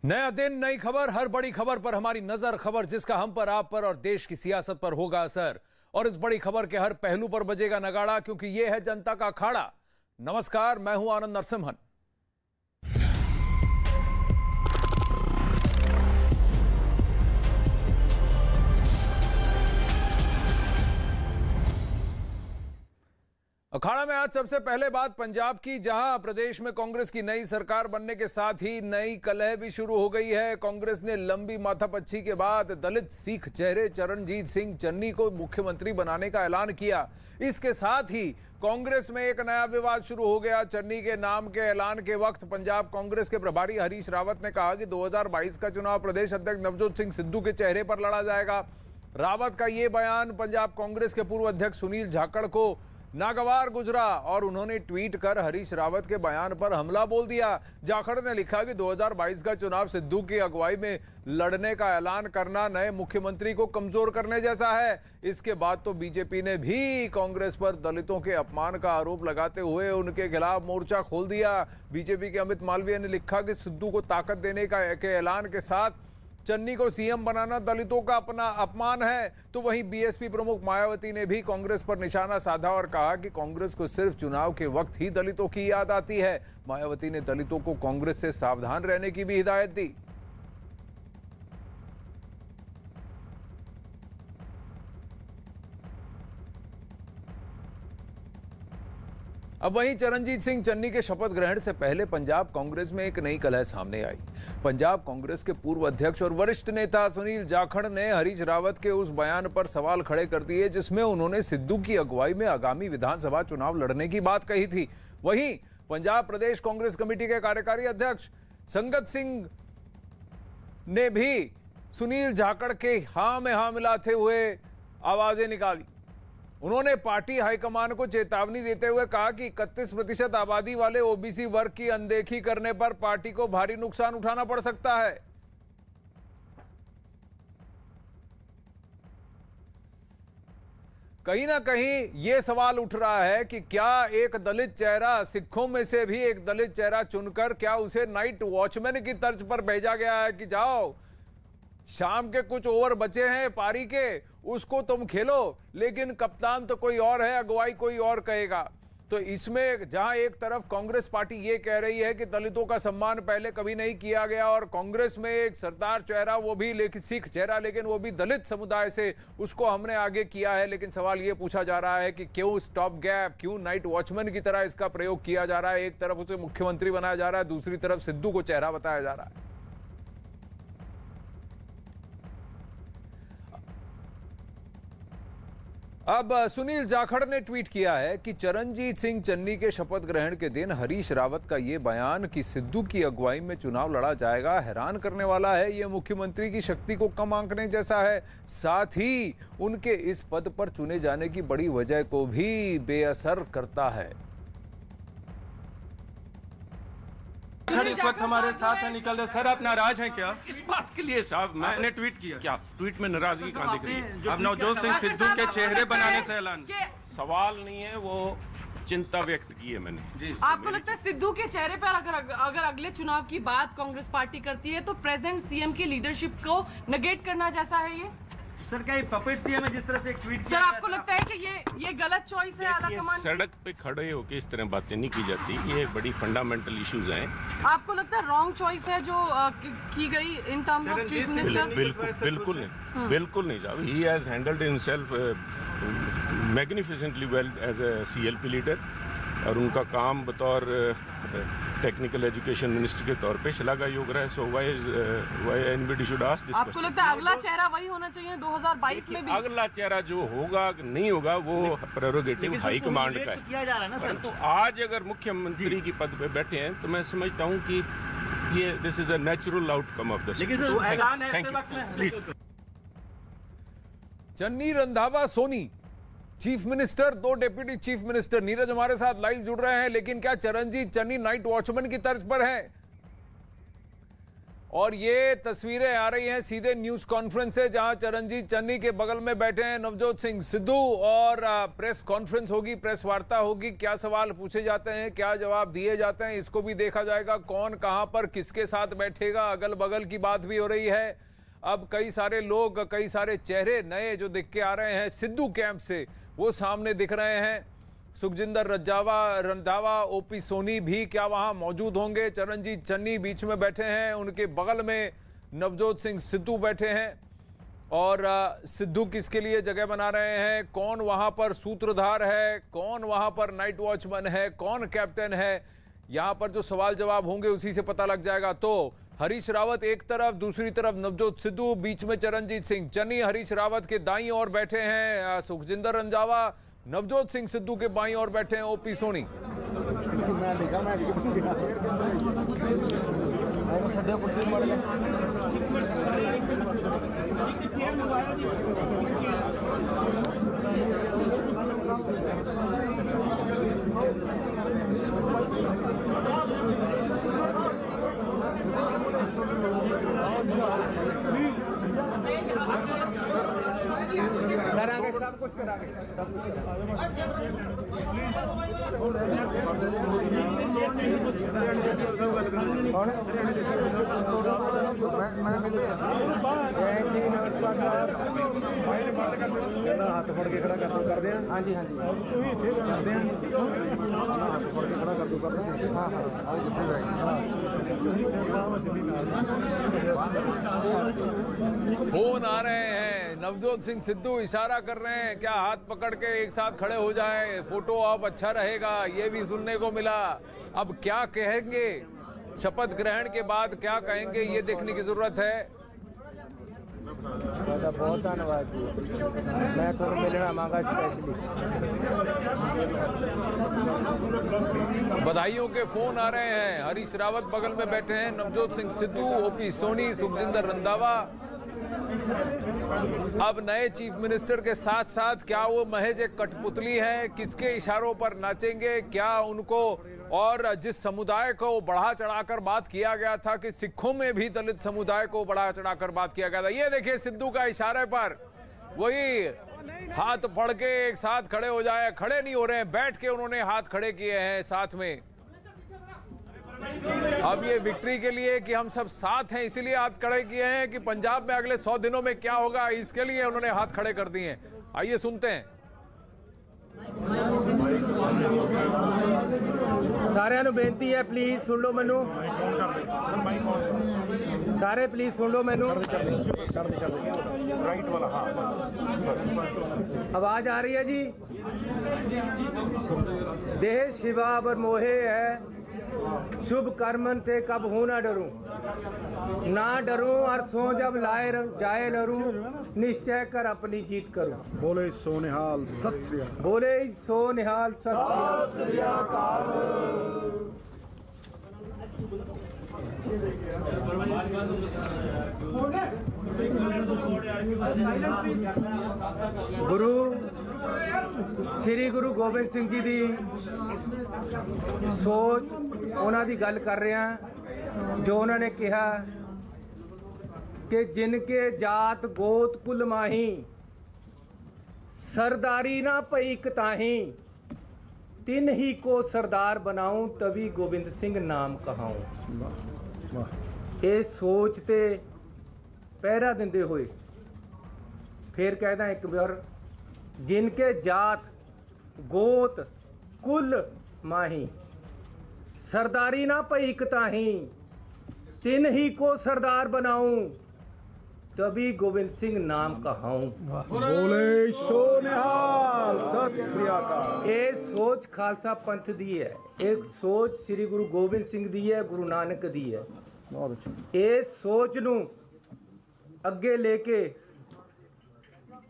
नया दिन, नई खबर, हर बड़ी खबर पर हमारी नजर, खबर जिसका हम पर, आप पर और देश की सियासत पर होगा असर। और इस बड़ी खबर के हर पहलू पर बजेगा नगाड़ा, क्योंकि यह है जनता का अखाड़ा। नमस्कार, मैं हूं आनंद नरसिम्हन। अखाड़ा में आज सबसे पहले बात पंजाब की, जहां प्रदेश में कांग्रेस की नई सरकार बनने के साथ ही नई कलह भी शुरू हो गई है। कांग्रेस ने लंबी माथापच्ची के बाद दलित सिख चेहरे चरणजीत सिंह चन्नी को मुख्यमंत्री बनाने का ऐलान किया। इसके साथ ही कांग्रेस में एक नया विवाद शुरू हो गया। चन्नी के नाम के ऐलान के वक्त पंजाब कांग्रेस के प्रभारी हरीश रावत ने कहा कि 2022 का चुनाव प्रदेश अध्यक्ष नवजोत सिंह सिद्धू के चेहरे पर लड़ा जाएगा। रावत का यह बयान पंजाब कांग्रेस के पूर्व अध्यक्ष सुनील जाखड़ को नागवार गुजरा और उन्होंने ट्वीट कर हरीश रावत के बयान पर हमला बोल दिया। जाखड़ ने लिखा कि 2022 का चुनाव सिद्धू की अगुवाई में लड़ने का ऐलान करना नए मुख्यमंत्री को कमजोर करने जैसा है। इसके बाद तो बीजेपी ने भी कांग्रेस पर दलितों के अपमान का आरोप लगाते हुए उनके खिलाफ मोर्चा खोल दिया। बीजेपी के अमित मालवीय ने लिखा कि सिद्धू को ताकत देने के ऐलान के साथ चन्नी को सीएम बनाना दलितों का अपना अपमान है। तो वहीं बीएसपी प्रमुख मायावती ने भी कांग्रेस पर निशाना साधा और कहा कि कांग्रेस को सिर्फ चुनाव के वक्त ही दलितों की याद आती है। मायावती ने दलितों को कांग्रेस से सावधान रहने की भी हिदायत दी। अब वहीं चरणजीत सिंह चन्नी के शपथ ग्रहण से पहले पंजाब कांग्रेस में एक नई कलह सामने आई। पंजाब कांग्रेस के पूर्व अध्यक्ष और वरिष्ठ नेता सुनील जाखड़ ने हरीश रावत के उस बयान पर सवाल खड़े कर दिए जिसमें उन्होंने सिद्धू की अगुवाई में आगामी विधानसभा चुनाव लड़ने की बात कही थी। वहीं पंजाब प्रदेश कांग्रेस कमेटी के कार्यकारी अध्यक्ष संगत सिंह ने भी सुनील जाखड़ के हां में हां मिलाते हुए आवाजें निकाली। उन्होंने पार्टी हाईकमान को चेतावनी देते हुए कहा कि 31% आबादी वाले ओबीसी वर्ग की अनदेखी करने पर पार्टी को भारी नुकसान उठाना पड़ सकता है। कहीं ना कहीं यह सवाल उठ रहा है कि क्या एक दलित चेहरा, सिखों में से भी एक दलित चेहरा चुनकर क्या उसे नाइट वॉचमैन की तर्ज पर भेजा गया है कि जाओ शाम के कुछ ओवर बचे हैं पारी के, उसको तुम खेलो, लेकिन कप्तान तो कोई और है, अगुवाई कोई और कहेगा। तो इसमें जहां एक तरफ कांग्रेस पार्टी ये कह रही है कि दलितों का सम्मान पहले कभी नहीं किया गया और कांग्रेस में एक सरदार चेहरा, वो भी लेकिन सिख चेहरा, लेकिन वो भी दलित समुदाय से, उसको हमने आगे किया है। लेकिन सवाल ये पूछा जा रहा है कि क्यों स्टॉप गैप, क्यों नाइट वॉचमैन की तरह इसका प्रयोग किया जा रहा है। एक तरफ उसे मुख्यमंत्री बनाया जा रहा है, दूसरी तरफ सिद्धू को चेहरा बताया जा रहा है। अब सुनील जाखड़ ने ट्वीट किया है कि चरणजीत सिंह चन्नी के शपथ ग्रहण के दिन हरीश रावत का यह बयान कि सिद्धू की अगुवाई में चुनाव लड़ा जाएगा हैरान करने वाला है। यह मुख्यमंत्री की शक्ति को कम आंकने जैसा है, साथ ही उनके इस पद पर चुने जाने की बड़ी वजह को भी बेअसर करता है। इस वक्त हमारे साथ है, निकल रहे सर, आप नाराज हैं क्या इस बात के लिए? साहब मैंने ट्वीट किया, क्या ट्वीट में नाराजगी कहां दिख रही है? अब नवजोत सिंह सिद्धू के चेहरे बनाने से ऐलान, सवाल नहीं है, वो चिंता व्यक्त की है मैंने जी। आपको लगता है सिद्धू के चेहरे पर अगर अगले चुनाव की बात कांग्रेस पार्टी करती है तो प्रेजेंट सीएम की लीडरशिप को नेगेट करना जैसा है ये? सर क्या पपेट सीएम है जिस तरह से ट्वीट किया? सर आपको लगता है कि ये गलत चॉइस है आला कमान? सड़क पे खड़े होकर इस तरह बातें नहीं की जाती, ये बड़ी फंडामेंटल इश्यूज हैं। आपको लगता है रॉन्ग चॉइस है जो की गई in terms of chief minister? बिल्कुल नहीं, बिल्कुल नहीं साहब। He has handled himself magnificently well as a CLP leader और उनका काम बतौर टेक्निकल एजुकेशन मिनिस्टर के तौर पे शलाघा योग्य है। So why anybody should ask this question. आपको लगता है अगला चेहरा वही होना चाहिए 2022 में भी? अगला चेहरा जो होगा नहीं होगा वो प्रेरोगेटिव हाई कमांड का है, परंतु आज अगर मुख्यमंत्री की पद पे बैठे हैं तो मैं समझता हूं कि ये this is a natural outcome of the situation. Thank you please. Channi Randhawa Soni chief minister, 2 deputy chief minister. Neeraj हमारे साथ लाइव जुड़ रहे हैं, लेकिन क्या चरणजीत चन्नी नाइट वॉचमैन की तर्ज पर है? और ये तस्वीरें आ रही हैं सीधे न्यूज कॉन्फ्रेंस से, जहां चरणजीत चन्नी के बगल में बैठे हैं नवजोत सिंह सिद्धू और प्रेस कॉन्फ्रेंस होगी, प्रेस वार्ता होगी। क्या सवाल पूछे जाते हैं, क्या जवाब दिए जाते हैं, इसको भी देखा जाएगा। कौन कहां पर किसके साथ बैठेगा, अगल बगल की बात भी हो रही है। अब कई सारे लोग, कई सारे चेहरे नए जो दिख के आ रहे हैं सिद्धू कैंप से, वो सामने दिख रहे हैं। सुखजिंदर रंधावा, ओपी सोनी भी क्या वहां मौजूद होंगे? चरणजीत चन्नी बीच में बैठे हैं, उनके बगल में नवजोत सिंह सिद्धू बैठे हैं। और सिद्धू किसके लिए जगह बना रहे हैं, कौन वहां पर सूत्रधार है, कौन वहां पर नाइट वॉचमैन है, कौन कैप्टन है, यहां पर जो सवाल जवाब होंगे उसी से पता लग जाएगा। तो हरीश रावत एक तरफ, दूसरी तरफ नवजोत सिद्धू, बीच में चरणजीत सिंह चन्नी। हरीश रावत के दाईं ओर बैठे हैं सुखजिंदर रंधावा, नवजोत सिंह सिद्धू के बाईं ओर बैठे हैं ओपी सोनी। करांगे, सब कुछ करांगे, सब कुछ जी। नमस्कार साहब। हाथ फड़ के खड़ा कर दे। हाँ जी, हाँ जी, कर दे। हाथ फड़ के खड़ा कर दो, कर दे। हाँ फोन आ रहे हैं, नवजोत सिंह सिद्धू इशारा कर रहे हैं क्या हाथ पकड़ के एक साथ खड़े हो जाए, फोटो आप अच्छा रहेगा, ये भी सुनने को मिला। अब क्या कहेंगे शपथ ग्रहण के बाद, क्या कहेंगे ये देखने की जरूरत है। बहुत धन्यवाद जी, मैं थोड़ा मिलना मांगा स्पेशली। बधाइयों के फोन आ रहे हैं। हरीश रावत बगल में बैठे हैं, नवजोत सिंह सिद्धू, ओपी सोनी, सुखजिंदर रंधावा। अब नए चीफ मिनिस्टर के साथ साथ क्या वो महज एक कठपुतली है, किसके इशारों पर नाचेंगे, क्या उनको, और जिस समुदाय को बढ़ा चढ़ाकर बात किया गया था कि सिखों में भी दलित समुदाय को बढ़ा चढ़ाकर बात किया गया था, ये देखिए सिद्धू का इशारे पर वही हाथ पढ़ के एक साथ खड़े हो जाए। खड़े नहीं हो रहे हैं, बैठ के उन्होंने हाथ खड़े किए हैं साथ में। अब ये विक्ट्री के लिए कि हम सब साथ हैं इसीलिए हाथ खड़े किए हैं, कि पंजाब में अगले 100 दिनों में क्या होगा इसके लिए उन्होंने हाथ खड़े कर दिए हैं। आइए सुनते हैं। सारिਆਂ ਨੂੰ ਬੇਨਤੀ है, प्लीज सुन लो मैनू, सारे प्लीज सुन लो मैनू। आवाज आ रही है जी। देह शिवा बर मोहे है, शुभ कर्मन ते कब हूँ ना डरूं, ना डरूं और सो जब लाए जाए लरूं, निश्चय कर अपनी जीत करूं। बोले सो निहाल सत श्री अकाल। बोले सो निहाल सत श्री अकाल। गुरु श्री गुरु गोबिंद सिंह जी ਦੀ ਸੋਚ, ਉਹਨਾਂ ਦੀ ਗੱਲ ਕਰ ਰਹੇ ਹਾਂ, ਜੋ ਉਹਨਾਂ ਨੇ ਕਿਹਾ ਕਿ ਜਿਨਕੇ ਜਾਤ ਗੋਤ ਕੁਲ ਮਾਹੀ, सरदारी ना पई कताही, तिन ही को सरदार बनाऊं, तभी गोबिंद सिंह नाम कहाऊं। ये सोच ते पहरा दिंदे होए फिर कहदा एक बार, जिनके जात गोत कुल माही, सरदारी ना पई कताही, तिन ही को सरदार बनाऊं, तभी गोबिंद सिंह नाम कहाऊं। बोले सो निहाल सत श्री अकाल। ये सोच खालसा पंथ दी है, एक सोच श्री गुरु गोबिंद सिंह दी है, गुरु नानक दी है। बहुत अच्छा। ये सोच नूं अगे लेके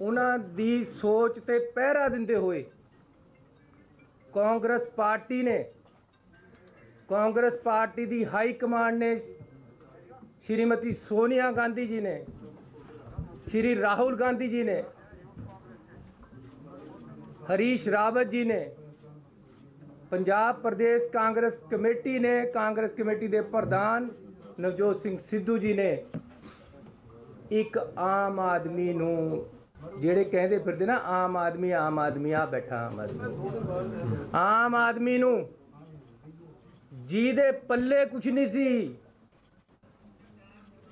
उन्हां दी सोच ते पहरा दिंदे हुए कांग्रेस पार्टी ने, कांग्रेस पार्टी दी हाई कमांड ने, श्रीमती सोनिया गांधी जी ने, श्री राहुल गांधी जी ने, हरीश रावत जी ने, पंजाब प्रदेश कांग्रेस कमेटी ने, कांग्रेस कमेटी के प्रधान ਨਵਜੋਤ ਸਿੰਘ ਸਿੱਧੂ ਜੀ ਨੇ ਇੱਕ ਆਮ ਆਦਮੀ ਨੂੰ, ਜਿਹੜੇ ਕਹਿੰਦੇ ਫਿਰਦੇ ਨਾ ਆਮ ਆਦਮੀ ਆ ਬੈਠਾ ਆਮ ਆਦਮੀ ਨੂੰ, ਜਿਹਦੇ ਪੱਲੇ ਕੁਝ ਨਹੀਂ ਸੀ,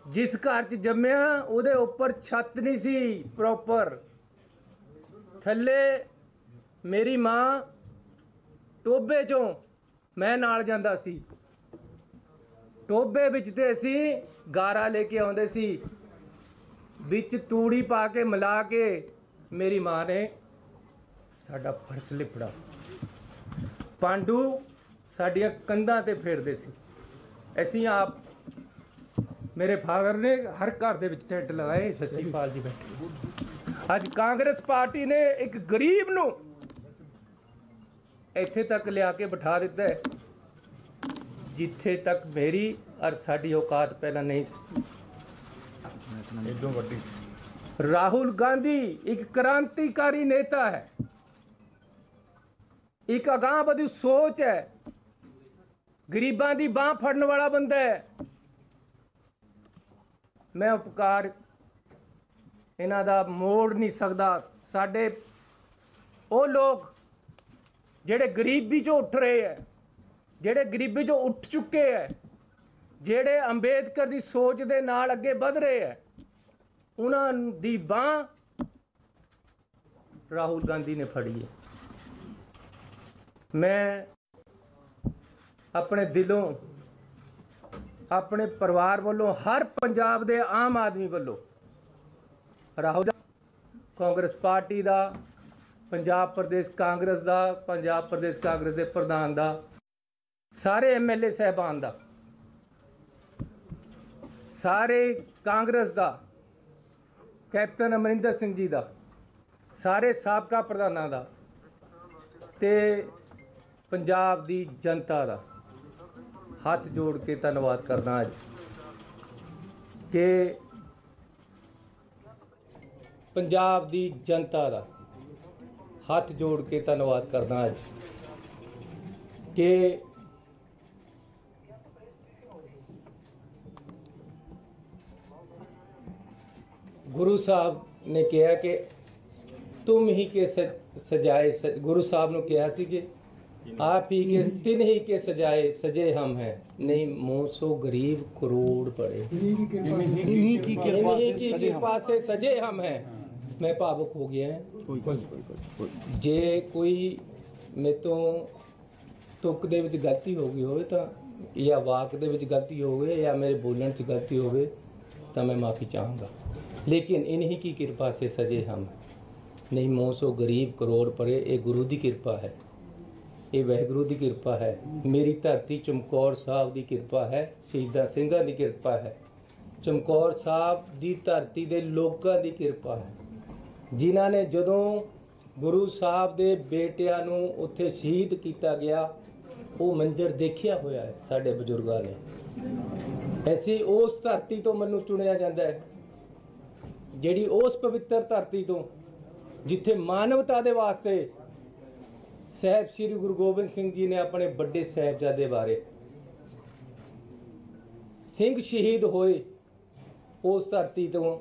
ਜਿਸ ਘਰ 'ਚ ਜੰਮਿਆ ਉਹਦੇ ਉੱਪਰ ਛੱਤ ਨਹੀਂ ਸੀ ਪ੍ਰੋਪਰ, ਥੱਲੇ ਮੇਰੀ ਮਾਂ ਟੋਬੇ 'ਚੋਂ ਮੈਂ ਨਾਲ ਜਾਂਦਾ ਸੀ, ਟੋਬੇ ਵਿੱਚ ਤੇ ਅਸੀਂ ਗਾਰਾ ਲੈ ਕੇ ਆਉਂਦੇ ਸੀ, ਵਿੱਚ ਤੂੜੀ ਪਾ ਕੇ ਮਿਲਾ ਕੇ ਮੇਰੀ ਮਾਂ ਨੇ ਸਾਡਾ ਫਰਸ਼ ਲਿਪੜਾ, ਪਾਂਡੂ ਸਾਡੀਆਂ ਕੰਧਾਂ ਤੇ ਫੇਰਦੇ ਸੀ। ਅਸੀਂ ਆਪ, ਮੇਰੇ ਫਾਦਰ ਨੇ ਹਰ ਘਰ ਦੇ ਵਿੱਚ ਟੈਂਟ ਲਗਾਏ। ਸਤਿ ਸ਼੍ਰੀ ਅਕਾਲ ਜੀ ਬੈਠੇ। ਅੱਜ ਕਾਂਗਰਸ ਪਾਰਟੀ ਨੇ ਇੱਕ ਗਰੀਬ ਨੂੰ ਇੱਥੇ ਤੱਕ ਲਿਆ ਕੇ ਬਿਠਾ ਦਿੱਤਾ ਹੈ ਜਿੱਥੇ ਤੱਕ ਮੇਰੀ ਔਰ ਸਾਡੀ ਔਕਾਤ ਪਹਿਲਾਂ ਨਹੀਂ ਸੀ। ਰਾਹੁਲ ਗਾਂਧੀ ਇੱਕ ਕ੍ਰਾਂਤੀਕਾਰੀ ਨੇਤਾ ਹੈ, ਇੱਕ ਅਗਾਂਹਵਧੂ ਸੋਚ ਹੈ, ਗਰੀਬਾਂ ਦੀ ਬਾਂਹ ਫੜਨ ਵਾਲਾ ਬੰਦਾ ਹੈ। ਮੈਂ ਉਪਕਾਰ ਇਹਨਾਂ ਦਾ ਮੋੜ ਨਹੀਂ ਸਕਦਾ। ਸਾਡੇ ਉਹ ਲੋਕ ਜਿਹੜੇ ਗਰੀਬੀ 'ਚੋਂ ਉੱਠ ਰਹੇ ਹੈ, ਜਿਹੜੇ ਗਰੀਬੀ 'ਚੋਂ ਉੱਠ ਚੁੱਕੇ ਹੈ, ਜਿਹੜੇ ਅੰਬੇਦਕਰ ਦੀ ਸੋਚ ਦੇ ਨਾਲ ਅੱਗੇ ਵਧ ਰਹੇ ਹੈ, ਉਹਨਾਂ ਦੀ ਬਾਂਹ ਰਾਹੁਲ ਗਾਂਧੀ ਨੇ ਫੜੀ ਹੈ। ਮੈਂ ਆਪਣੇ ਦਿਲੋਂ, ਆਪਣੇ ਪਰਿਵਾਰ ਵੱਲੋਂ, ਹਰ ਪੰਜਾਬ ਦੇ ਆਮ ਆਦਮੀ ਵੱਲੋਂ ਰਾਹੁਲ ਕਾਂਗਰਸ ਪਾਰਟੀ ਦਾ, ਪੰਜਾਬ ਪ੍ਰਦੇਸ਼ ਕਾਂਗਰਸ ਦਾ, ਪੰਜਾਬ ਪ੍ਰਦੇਸ਼ ਕਾਂਗਰਸ ਦੇ ਪ੍ਰਧਾਨ ਦਾ, ਸਾਰੇ MLA ਸਾਹਿਬਾਨ ਦਾ, ਸਾਰੇ ਕਾਂਗਰਸ ਦਾ, ਕੈਪਟਨ ਅਮਰਿੰਦਰ ਸਿੰਘ ਜੀ ਦਾ, ਸਾਰੇ ਸਾਬਕਾ ਪ੍ਰਧਾਨਾਂ ਦਾ ਤੇ ਪੰਜਾਬ ਦੀ ਜਨਤਾ ਦਾ ਹੱਥ ਜੋੜ ਕੇ ਧੰਨਵਾਦ ਕਰਦਾ ਅੱਜ ਕਿ ਪੰਜਾਬ ਦੀ ਜਨਤਾ ਦਾ ਹੱਥ ਜੋੜ ਕੇ ਧੰਨਵਾਦ ਕਰਦਾ ਅੱਜ ਕਿ गुरु साहब ने कहा कि तुम ही के सजाए, गुरु साहब ने कहा सी कि आप ही के, तिन ही के सजाए सजे हम हैं, नहीं मुँह सो गरीब करोड़ पड़े, इन्हीं की कृपा से सजे हम हैं। मैं भावुक हो गया है। जे कोई मेरे तो तुक दे विच गलती हो गई होवे तो, या वाक दे विच गलती होवे, या मेरे बोलने च गलती होवे तो मैं माफ़ी चाहूँगा, लेकिन इन्हीं की कृपा से सजे हम, नहीं मोह सो गरीब करोड़ पड़े। ये गुरु की कृपा है, ये वाहिगुरू की कृपा है, मेरी धरती चमकौर साहब की कृपा है, शहीदा सिंघां की कृपा है, चमकौर साहब की धरती के लोगों की कृपा है, जिन्हां ने जदों गुरु साहब के बेटियां नूं उत्थे शहीद किया गया वो मंजर देखिया होया है साडे बजुर्गां ने। ऐसी उस धरती तो मैनूं चुनिया जाता है, ਜਿਹੜੀ ਉਸ ਪਵਿੱਤਰ ਧਰਤੀ ਤੋਂ ਜਿੱਥੇ ਮਾਨਵਤਾ ਦੇ ਵਾਸਤੇ ਸਾਹਿਬ ਸ੍ਰੀ ਗੁਰੂ ਗੋਬਿੰਦ ਸਿੰਘ ਜੀ ਨੇ ਆਪਣੇ ਵੱਡੇ ਸਾਹਿਬਜ਼ਾਦੇ ਬਾਰੇ ਸਿੰਘ ਸ਼ਹੀਦ ਹੋਏ, ਉਸ ਧਰਤੀ ਤੋਂ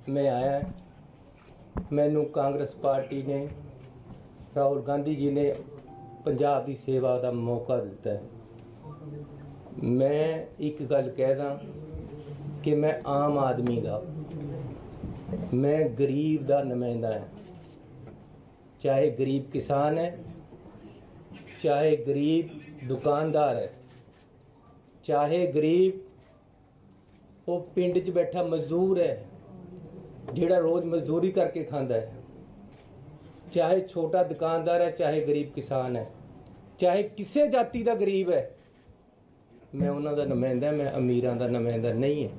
ਮੈਂ ਆਇਆ। ਮੈਨੂੰ ਕਾਂਗਰਸ ਪਾਰਟੀ ਨੇ, ਰਾਹੁਲ ਗਾਂਧੀ ਜੀ ਨੇ ਪੰਜਾਬ ਦੀ ਸੇਵਾ ਦਾ ਮੌਕਾ ਦਿੱਤਾ ਹੈ। ਮੈਂ ਇੱਕ ਗੱਲ ਕਹਿਦਾ ਕਿ ਮੈਂ ਆਮ ਆਦਮੀ ਦਾ, मैं गरीब का नुमाइंदा है, चाहे गरीब किसान है, चाहे गरीब दुकानदार है, चाहे गरीब वो पिंड च बैठा मजदूर है जिहड़ा रोज़ मजदूरी करके खांदा है, चाहे छोटा दुकानदार है, चाहे गरीब किसान है, चाहे किसी जाति का गरीब है, मैं उन्हां दा नुमाइंदा, मैं अमीरां दा नुमाइंदा नहीं है।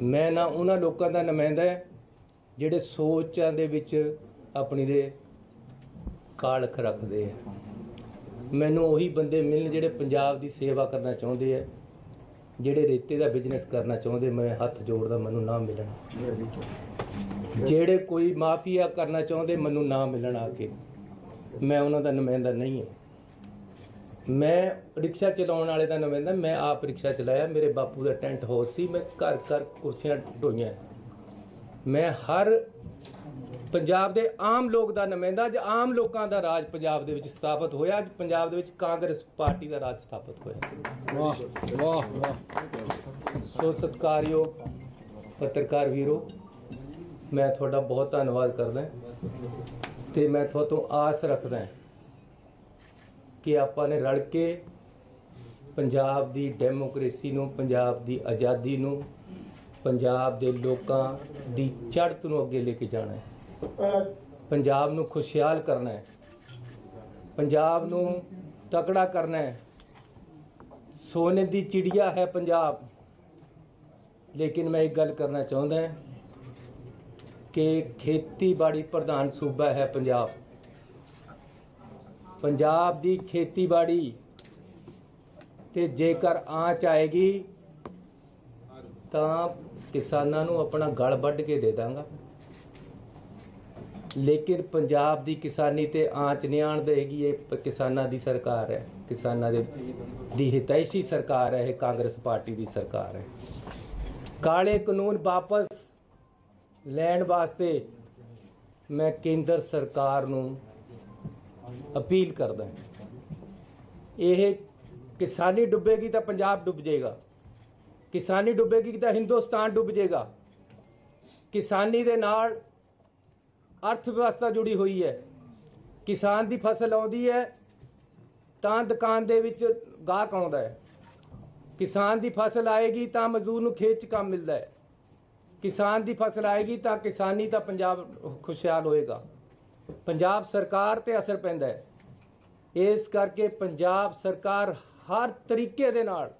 मैं ना उन्हां लोगों का नुमाइंदा है जिहड़े सोचां दे विच अपनी दे कालख रखते हैं। मैनूं उही बंदे मिलन जिहड़े पंजाब की सेवा करना चाहुंदे है, जिहड़े रेते का बिजनेस करना चाहुंदे, मैं हथ जोड़दा मैनूं ना मिलन। जिहड़े कोई माफिया करना चाहुंदे मैनूं ना मिलन आके, मैं उन्हां दा नुमाइंदा नहीं है। मैं रिक्शा चलाने वाले का नुमाइंदा, मैं आप रिक्शा चलाया, मेरे बापू का टेंट हाउस सी, मैं घर घर कुर्सियां ढोईयां। मैं हर पंजाब ਦੇ ਆਮ ਲੋਕ ਦਾ ਨੁਮਾਇੰਦਾ। ਅੱਜ ਆਮ ਲੋਕਾਂ ਦਾ ਰਾਜ ਪੰਜਾਬ ਦੇ ਵਿੱਚ ਸਥਾਪਿਤ ਹੋਇਆ। ਅੱਜ ਪੰਜਾਬ ਦੇ ਵਿੱਚ ਕਾਂਗਰਸ ਪਾਰਟੀ ਦਾ ਰਾਜ ਸਥਾਪਿਤ ਹੋਇਆ। ਵਾਹ ਵਾਹ ਵਾਹ। ਸੋ ਸਤਿਕਾਰਯੋਗ ਪੱਤਰਕਾਰ ਵੀਰੋ, ਮੈਂ ਤੁਹਾਡਾ ਬਹੁਤ ਧੰਨਵਾਦ ਕਰਦਾ ਤੇ ਮੈਂ ਤੁਹਾਤੋਂ ਆਸ ਰੱਖਦਾ ਕਿ ਆਪਾਂ ਨੇ ਰਲ ਕੇ ਪੰਜਾਬ ਦੀ ਡੈਮੋਕ੍ਰੇਸੀ ਨੂੰ, ਪੰਜਾਬ ਦੀ ਆਜ਼ਾਦੀ ਨੂੰ, ਪੰਜਾਬ ਦੇ ਲੋਕਾਂ ਦੀ ਚੜ੍ਹਤ ਨੂੰ ਅੱਗੇ ਲੈ ਕੇ ਜਾਣਾ ਹੈ। ਪੰਜਾਬ ਨੂੰ ਖੁਸ਼ਹਾਲ ਕਰਨਾ ਹੈ, ਪੰਜਾਬ ਨੂੰ ਤਕੜਾ ਕਰਨਾ ਹੈ। ਸੋਨੇ ਦੀ ਚਿੜੀਆ ਹੈ ਪੰਜਾਬ। ਲੇਕਿਨ ਮੈਂ ਇੱਕ ਗੱਲ ਕਰਨਾ ਚਾਹੁੰਦਾ ਕਿ ਖੇਤੀਬਾੜੀ ਪ੍ਰਧਾਨ ਸੂਬਾ ਹੈ ਪੰਜਾਬ। ਪੰਜਾਬ ਦੀ ਖੇਤੀਬਾੜੀ ਤੇ ਜੇਕਰ ਆਂਚ ਆਏਗੀ ਤਾਂ ਕਿਸਾਨਾਂ ਨੂੰ ਆਪਣਾ ਗਲ ਵੱਢ ਕੇ ਦੇ ਦਾਂਗਾ। ਲੇਕਿਨ ਪੰਜਾਬ ਦੀ ਕਿਸਾਨੀ ਤੇ ਆਂਚ ਨਹੀਂ ਆਣ ਦੇਗੀ। ਇਹ ਕਿਸਾਨਾਂ ਦੀ ਸਰਕਾਰ ਹੈ, ਕਿਸਾਨਾਂ ਦੀ ਹਿਤੈਸ਼ੀ ਸਰਕਾਰ ਹੈ, ਇਹ ਕਾਂਗਰਸ ਪਾਰਟੀ ਦੀ ਸਰਕਾਰ ਹੈ। ਕਾਲੇ ਕਾਨੂੰਨ ਵਾਪਸ ਲੈਣ ਵਾਸਤੇ ਮੈਂ ਕੇਂਦਰ ਸਰਕਾਰ ਨੂੰ ਅਪੀਲ ਕਰਦਾ। ਇਹ ਕਿਸਾਨੀ ਡੁੱਬੇਗੀ ਤਾਂ ਪੰਜਾਬ ਡੁੱਬ ਜਾਏਗਾ, ਕਿਸਾਨੀ ਡੁੱਬੇਗੀ ਤਾਂ ਹਿੰਦੁਸਤਾਨ ਡੁੱਬ ਜਾਏਗਾ। ਕਿਸਾਨੀ ਦੇ ਨਾਲ अर्थ व्यवस्था जुड़ी हुई है। किसान की फसल आउंदी है ਤਾਂ दुकान दे विच गाहक आउंदा है। किसान की फसल आएगी तो मजदूर नूं खेत च काम मिलता है। किसान की फसल आएगी तो किसानी तो पंजाब खुशहाल होएगा। पंजाब सरकार ते असर पैंदा है। इस करके पंजाब सरकार हर तरीके दे नाल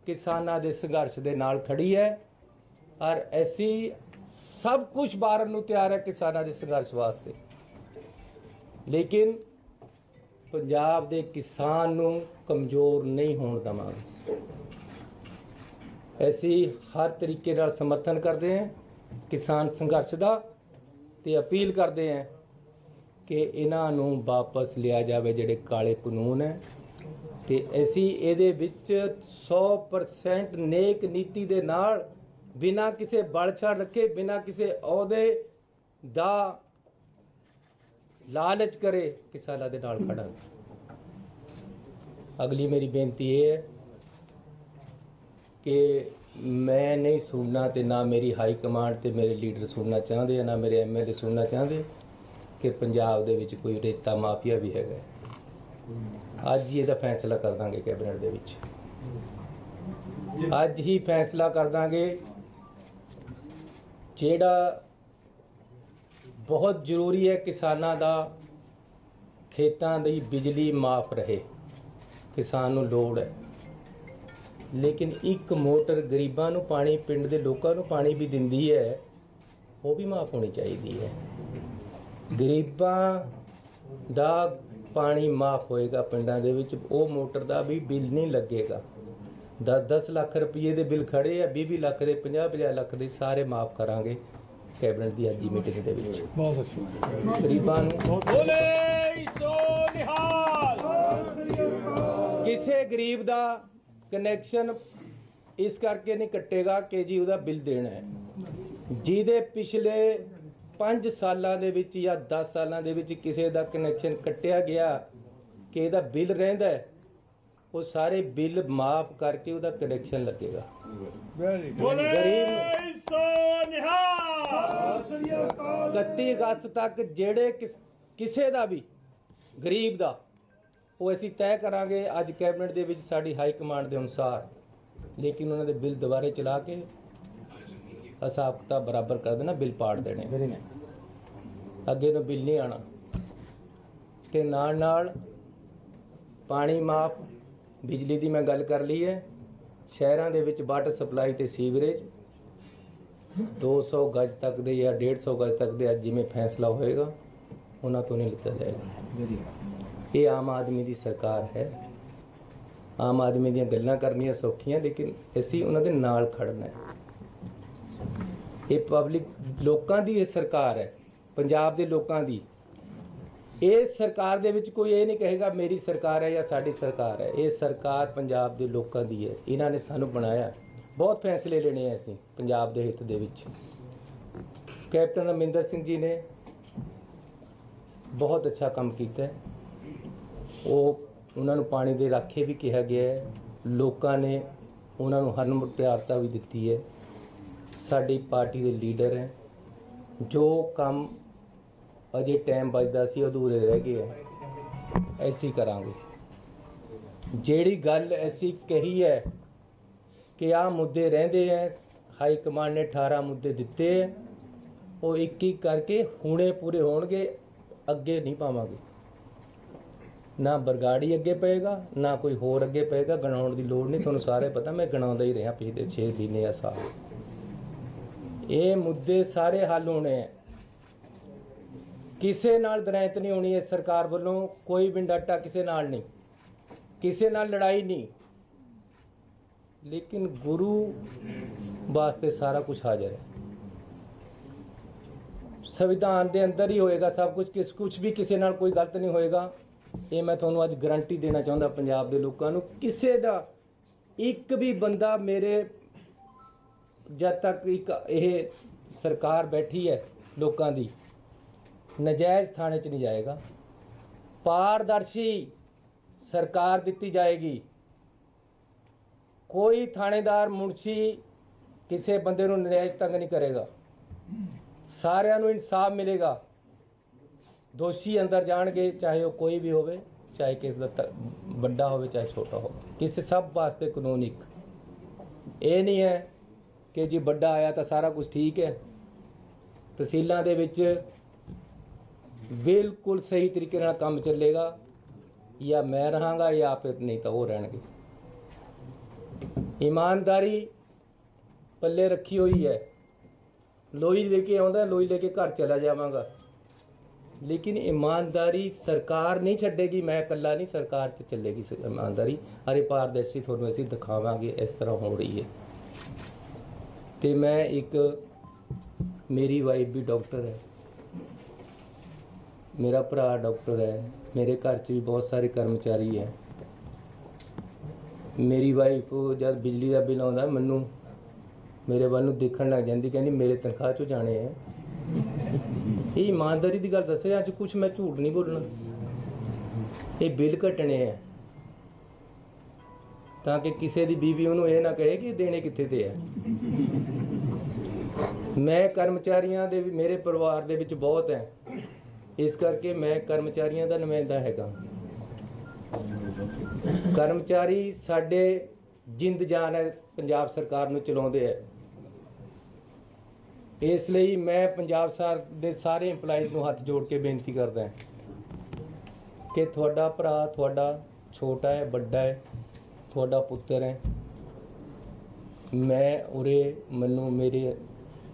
किसानां दे संघर्ष दे नाल खड़ी है और ऐसी सब कुछ बारन नूं तैयार है किसानां दे संघर्ष वास्ते। लेकिन पंजाब दे किसान नूं कमज़ोर नहीं होण देवांगे। ऐसी हर तरीके नाल समर्थन करते हैं किसान संघर्ष दा ते अपील करते हैं कि इन्हां नूं वापस लिया जावे जिहड़े काले कानून है ते ऐसी इहदे विच 100% नेक नीति दे नाल बिना किसी बलछड़ रखे, बिना किसी अहुदे दा लालच करे किसानां दे नाल खड़ा। अगली मेरी बेनती ये है कि मैं नहीं सुनना ते ना मेरी हाई कमांड ते मेरे लीडर सुनना चाहते, ना मेरे MLA सुनना चाहते कि पंजाब दे विच कोई रेता माफिया भी हैगा। अज ही इहदा फैसला कर दांगे कैबिनेट दे विच, अज ही फैसला कर दांगे। ਜਿਹੜਾ बहुत ਜ਼ਰੂਰੀ है किसानां दा खेतां दी बिजली माफ रहे, किसान नूं लोड़ है। लेकिन एक मोटर गरीबां नूं पानी, पिंड दे लोकां नूं पानी भी दिंदी है, वो भी माफ होनी चाहिए है। गरीबां दा पानी माफ होएगा पिंडां दे विच, वो मोटर दा भी बिल नहीं लगेगा। 10-10 लाख रुपये के बिल खड़े आ, 20 लाख के 50-50 लाख के सारे माफ करांगे कैबिनेट की अज मीटिंग दे विच। गरीबां नूं किसी गरीब का कनैक्शन इस करके नहीं कटेगा कि जी उसदा बिल देना है। जिहदे पिछले 5 सालां दे विच या 10 सालां दे विच किसी का कनैक्शन कटिया गया कि इहदा बिल रहिंदा है, वो सारे बिल माफ करके उसका कनैक्शन लगेगा। गरीब 31 अगस्त तक जेड़े किसी का भी गरीब का वो असीं तय करांगे अज कैबिनेट दे विच साडी हाई कमांड के अनुसार। लेकिन उन्होंने बिल दोबारे चला के हिसाब किताब बराबर कर देना, बिल पाड़ देने, अगे नूं बिल नहीं आना। ते नाल नाल पानी माफ, बिजली की मैं गल कर ली है। शहरों के विच वाटर सप्लाई ते सीवरेज 200 गज तक दे या 150 गज तक दे अज जिवें फैसला होएगा उन्हां तो नहीं लिता जाएगा। ये आम आदमी की सरकार है। आम आदमी दी गल्लां करनियां सौखियां, लेकिन असीं उन्हां दे नाल खड़ना है। ये पब्लिक लोकां दी सरकार है, पंजाब दे लोकां दी। ਇਸ ਸਰਕਾਰ ਦੇ ਵਿੱਚ ਕੋਈ ਇਹ ਨਹੀਂ ਕਹੇਗਾ ਮੇਰੀ ਸਰਕਾਰ ਹੈ ਜਾਂ ਸਾਡੀ ਸਰਕਾਰ ਹੈ। ਇਹ ਸਰਕਾਰ ਪੰਜਾਬ ਦੇ ਲੋਕਾਂ ਦੀ ਹੈ। ਇਹਨਾਂ ਨੇ ਸਾਨੂੰ ਬਣਾਇਆ। ਬਹੁਤ ਫੈਸਲੇ ਲੈਣੇ ਆ ਅਸੀਂ ਪੰਜਾਬ ਦੇ ਹਿੱਤ ਦੇ ਵਿੱਚ। ਕੈਪਟਨ ਅਮਰਿੰਦਰ ਸਿੰਘ ਜੀ ਨੇ ਬਹੁਤ ਅੱਛਾ ਕੰਮ ਕੀਤਾ ਹੈ। ਉਹਨਾਂ ਨੂੰ ਪਾਣੀ ਦੇ ਰਾਖੇ ਵੀ ਕਿਹਾ ਗਿਆ ਹੈ। ਲੋਕਾਂ ਨੇ ਉਹਨਾਂ ਨੂੰ ਹਰਮੁਖਤਿਆਰਤਾ ਵੀ ਦਿੱਤੀ ਹੈ। ਸਾਡੀ ਪਾਰਟੀ ਦੇ ਲੀਡਰ ਹੈ। ਜੋ ਕੰਮ ਅਜੇ ਟਾਈਮ ਬਚਦਾ ਸੀ ਅਧੂਰੇ ਰਹਿ ਗਏ ਹੈ, ਐਸੀ ਕਰਾਂਗੇ। ਜਿਹੜੀ ਗੱਲ ਐਸੀ ਕਹੀ ਹੈ ਕਿ ਆਹ ਮੁੱਦੇ ਰਹਿੰਦੇ ਹੈ, ਹਾਈ ਕਮਾਂਡ ਨੇ 18 ਮੁੱਦੇ ਦਿੱਤੇ ਹੈ, ਉਹ ਇੱਕ ਇੱਕ ਕਰਕੇ ਹੁਣੇ ਪੂਰੇ ਹੋਣਗੇ। ਅੱਗੇ ਨਹੀਂ ਪਾਵਾਂਗੇ, ਨਾ ਬਰਗਾੜੀ ਅੱਗੇ ਪਏਗਾ, ਨਾ ਕੋਈ ਹੋਰ ਅੱਗੇ ਪਏਗਾ। ਗਣਾਉਣ ਦੀ ਲੋੜ ਨਹੀਂ, ਤੁਹਾਨੂੰ ਸਾਰੇ ਪਤਾ ਮੈਂ ਗਣਾਉਂਦਾ ਹੀ ਰਿਹਾ ਪਿਛਲੇ 6 ਮਹੀਨੇ ਜਾਂ ਸਾਲ। ਇਹ ਮੁੱਦੇ ਸਾਰੇ ਹੱਲ ਹੋਣੇ ਹੈ। ਕਿਸੇ ਨਾਲ ਦਰਾਇਤ ਨਹੀਂ ਹੋਣੀ। ਇਸ ਸਰਕਾਰ ਵੱਲੋਂ ਕੋਈ ਵੀ ਡਾਟਾ ਕਿਸੇ ਨਾਲ ਨਹੀਂ, ਕਿਸੇ ਨਾਲ ਲੜਾਈ ਨਹੀਂ। ਲੇਕਿਨ ਗੁਰੂ ਵਾਸਤੇ ਸਾਰਾ ਕੁਝ ਹਾਜ਼ਰ ਹੈ। ਸੰਵਿਧਾਨ ਦੇ ਅੰਦਰ ਹੀ ਹੋਏਗਾ ਸਭ ਕੁਝ। ਕੁਝ ਵੀ ਕਿਸੇ ਨਾਲ ਕੋਈ ਗਲਤ ਨਹੀਂ ਹੋਏਗਾ। ਇਹ ਮੈਂ ਤੁਹਾਨੂੰ ਅੱਜ ਗਰੰਟੀ ਦੇਣਾ ਚਾਹੁੰਦਾ ਪੰਜਾਬ ਦੇ ਲੋਕਾਂ ਨੂੰ। ਕਿਸੇ ਦਾ ਇੱਕ ਵੀ ਬੰਦਾ ਮੇਰੇ ਜਦ ਤੱਕ ਇਹ ਸਰਕਾਰ ਬੈਠੀ ਹੈ ਲੋਕਾਂ ਦੀ, ਨਜਾਇਜ਼ ਥਾਣੇ 'ਚ ਨਹੀਂ ਜਾਏਗਾ। ਪਾਰਦਰਸ਼ੀ ਸਰਕਾਰ ਦਿੱਤੀ ਜਾਏਗੀ। ਕੋਈ ਥਾਣੇਦਾਰ ਮੁਨਸ਼ੀ ਕਿਸੇ ਬੰਦੇ ਨੂੰ ਨਜਾਇਜ਼ ਤੰਗ ਨਹੀਂ ਕਰੇਗਾ। ਸਾਰਿਆਂ ਨੂੰ ਇਨਸਾਫ ਮਿਲੇਗਾ। ਦੋਸ਼ੀ ਅੰਦਰ ਜਾਣਗੇ, ਚਾਹੇ ਉਹ ਕੋਈ ਵੀ ਹੋਵੇ, ਚਾਹੇ ਕਿਸੇ ਦਾ ਵੱਡਾ ਹੋਵੇ ਚਾਹੇ ਛੋਟਾ ਹੋਵੇ। ਕਿਸੇ ਸਭ ਵਾਸਤੇ ਕਾਨੂੰਨ ਇੱਕ। ਇਹ ਨਹੀਂ ਹੈ ਕਿ ਜੀ ਵੱਡਾ ਆਇਆ ਤਾਂ ਸਾਰਾ ਕੁਝ ਠੀਕ ਹੈ। ਤਹਿਸੀਲਾਂ ਦੇ ਵਿੱਚ ਬਿਲਕੁਲ ਸਹੀ ਤਰੀਕੇ ਨਾਲ ਕੰਮ ਚੱਲੇਗਾ। ਜਾਂ ਮੈਂ ਰਹਾਂਗਾ ਜਾਂ ਫਿਰ ਨਹੀਂ ਤਾਂ ਉਹ ਰਹਿਣਗੇ। ਈਮਾਨਦਾਰੀ ਪੱਲੇ ਰੱਖੀ ਹੋਈ ਹੈ। ਲੋਈ ਲੈ ਕੇ ਆਉਂਦਾ, ਲੋਈ ਲੈ ਕੇ ਘਰ ਚਲਾ ਜਾਵਾਂਗਾ। ਲੇਕਿਨ ਈਮਾਨਦਾਰੀ ਸਰਕਾਰ ਨਹੀਂ ਛੱਡੇਗੀ। ਮੈਂ ਇਕੱਲਾ ਨਹੀਂ, ਸਰਕਾਰ 'ਚ ਚੱਲੇਗੀ ਈਮਾਨਦਾਰੀ। ਅਰੇ ਪਾਰਦਰਸ਼ੀ ਤੁਹਾਨੂੰ ਅਸੀਂ ਦਿਖਾਵਾਂਗੇ ਇਸ ਤਰ੍ਹਾਂ ਹੋ ਰਹੀ ਹੈ। ਤੇ ਮੈਂ ਇੱਕ, ਮੇਰੀ ਵਾਈਫ ਵੀ ਡਾਕਟਰ ਹੈ, ਮੇਰਾ ਭਰਾ ਡਾਕਟਰ ਹੈ, ਮੇਰੇ ਘਰ 'ਚ ਵੀ ਬਹੁਤ ਸਾਰੇ ਕਰਮਚਾਰੀ ਹੈ। ਮੇਰੀ ਵਾਈਫ ਜਦ ਬਿਜਲੀ ਦਾ ਬਿੱਲ ਆਉਂਦਾ ਮੈਨੂੰ ਮੇਰੇ ਵੱਲ ਨੂੰ ਦੇਖਣ ਲੱਗ ਜਾਂਦੀ, ਕਹਿੰਦੀ ਮੇਰੇ ਤਨਖਾਹ 'ਚੋਂ ਜਾਣੇ ਹੈ। ਇਹ ਈਮਾਨਦਾਰੀ ਦੀ ਗੱਲ ਦੱਸੇ। ਅੱਜ ਕੁਛ ਮੈਂ ਝੂਠ ਨਹੀਂ ਬੋਲਣਾ। ਇਹ ਬਿੱਲ ਘਟਣੇ ਹੈ ਤਾਂ ਕਿ ਕਿਸੇ ਦੀ ਬੀਵੀ ਉਹਨੂੰ ਇਹ ਨਾ ਕਹੇ ਕਿ ਦੇਣੇ ਕਿੱਥੇ ਤੇ ਹੈ। ਮੈਂ ਕਰਮਚਾਰੀਆਂ ਦੇ, ਮੇਰੇ ਪਰਿਵਾਰ ਦੇ ਵਿੱਚ ਬਹੁਤ ਹੈ, ਇਸ ਕਰਕੇ ਮੈਂ ਕਰਮਚਾਰੀਆਂ ਦਾ ਨੁਮਾਇੰਦਾ ਹੈਗਾ। ਕਰਮਚਾਰੀ ਸਾਡੇ ਜਿੰਦ ਜਾਨ ਹੈ, ਪੰਜਾਬ ਸਰਕਾਰ ਨੂੰ ਚਲਾਉਂਦੇ ਹੈ। ਇਸ ਲਈ ਮੈਂ ਪੰਜਾਬ ਸਰਕਾਰ ਦੇ ਸਾਰੇ EMPLOYEES ਨੂੰ ਹੱਥ ਜੋੜ ਕੇ ਬੇਨਤੀ ਕਰਦਾ ਕਿ ਤੁਹਾਡਾ ਭਰਾ ਤੁਹਾਡਾ ਛੋਟਾ ਹੈ, ਵੱਡਾ ਹੈ, ਤੁਹਾਡਾ ਪੁੱਤਰ ਹੈ। ਮੈਂ ਉਰੇ ਮੈਨੂੰ ਮੇਰੇ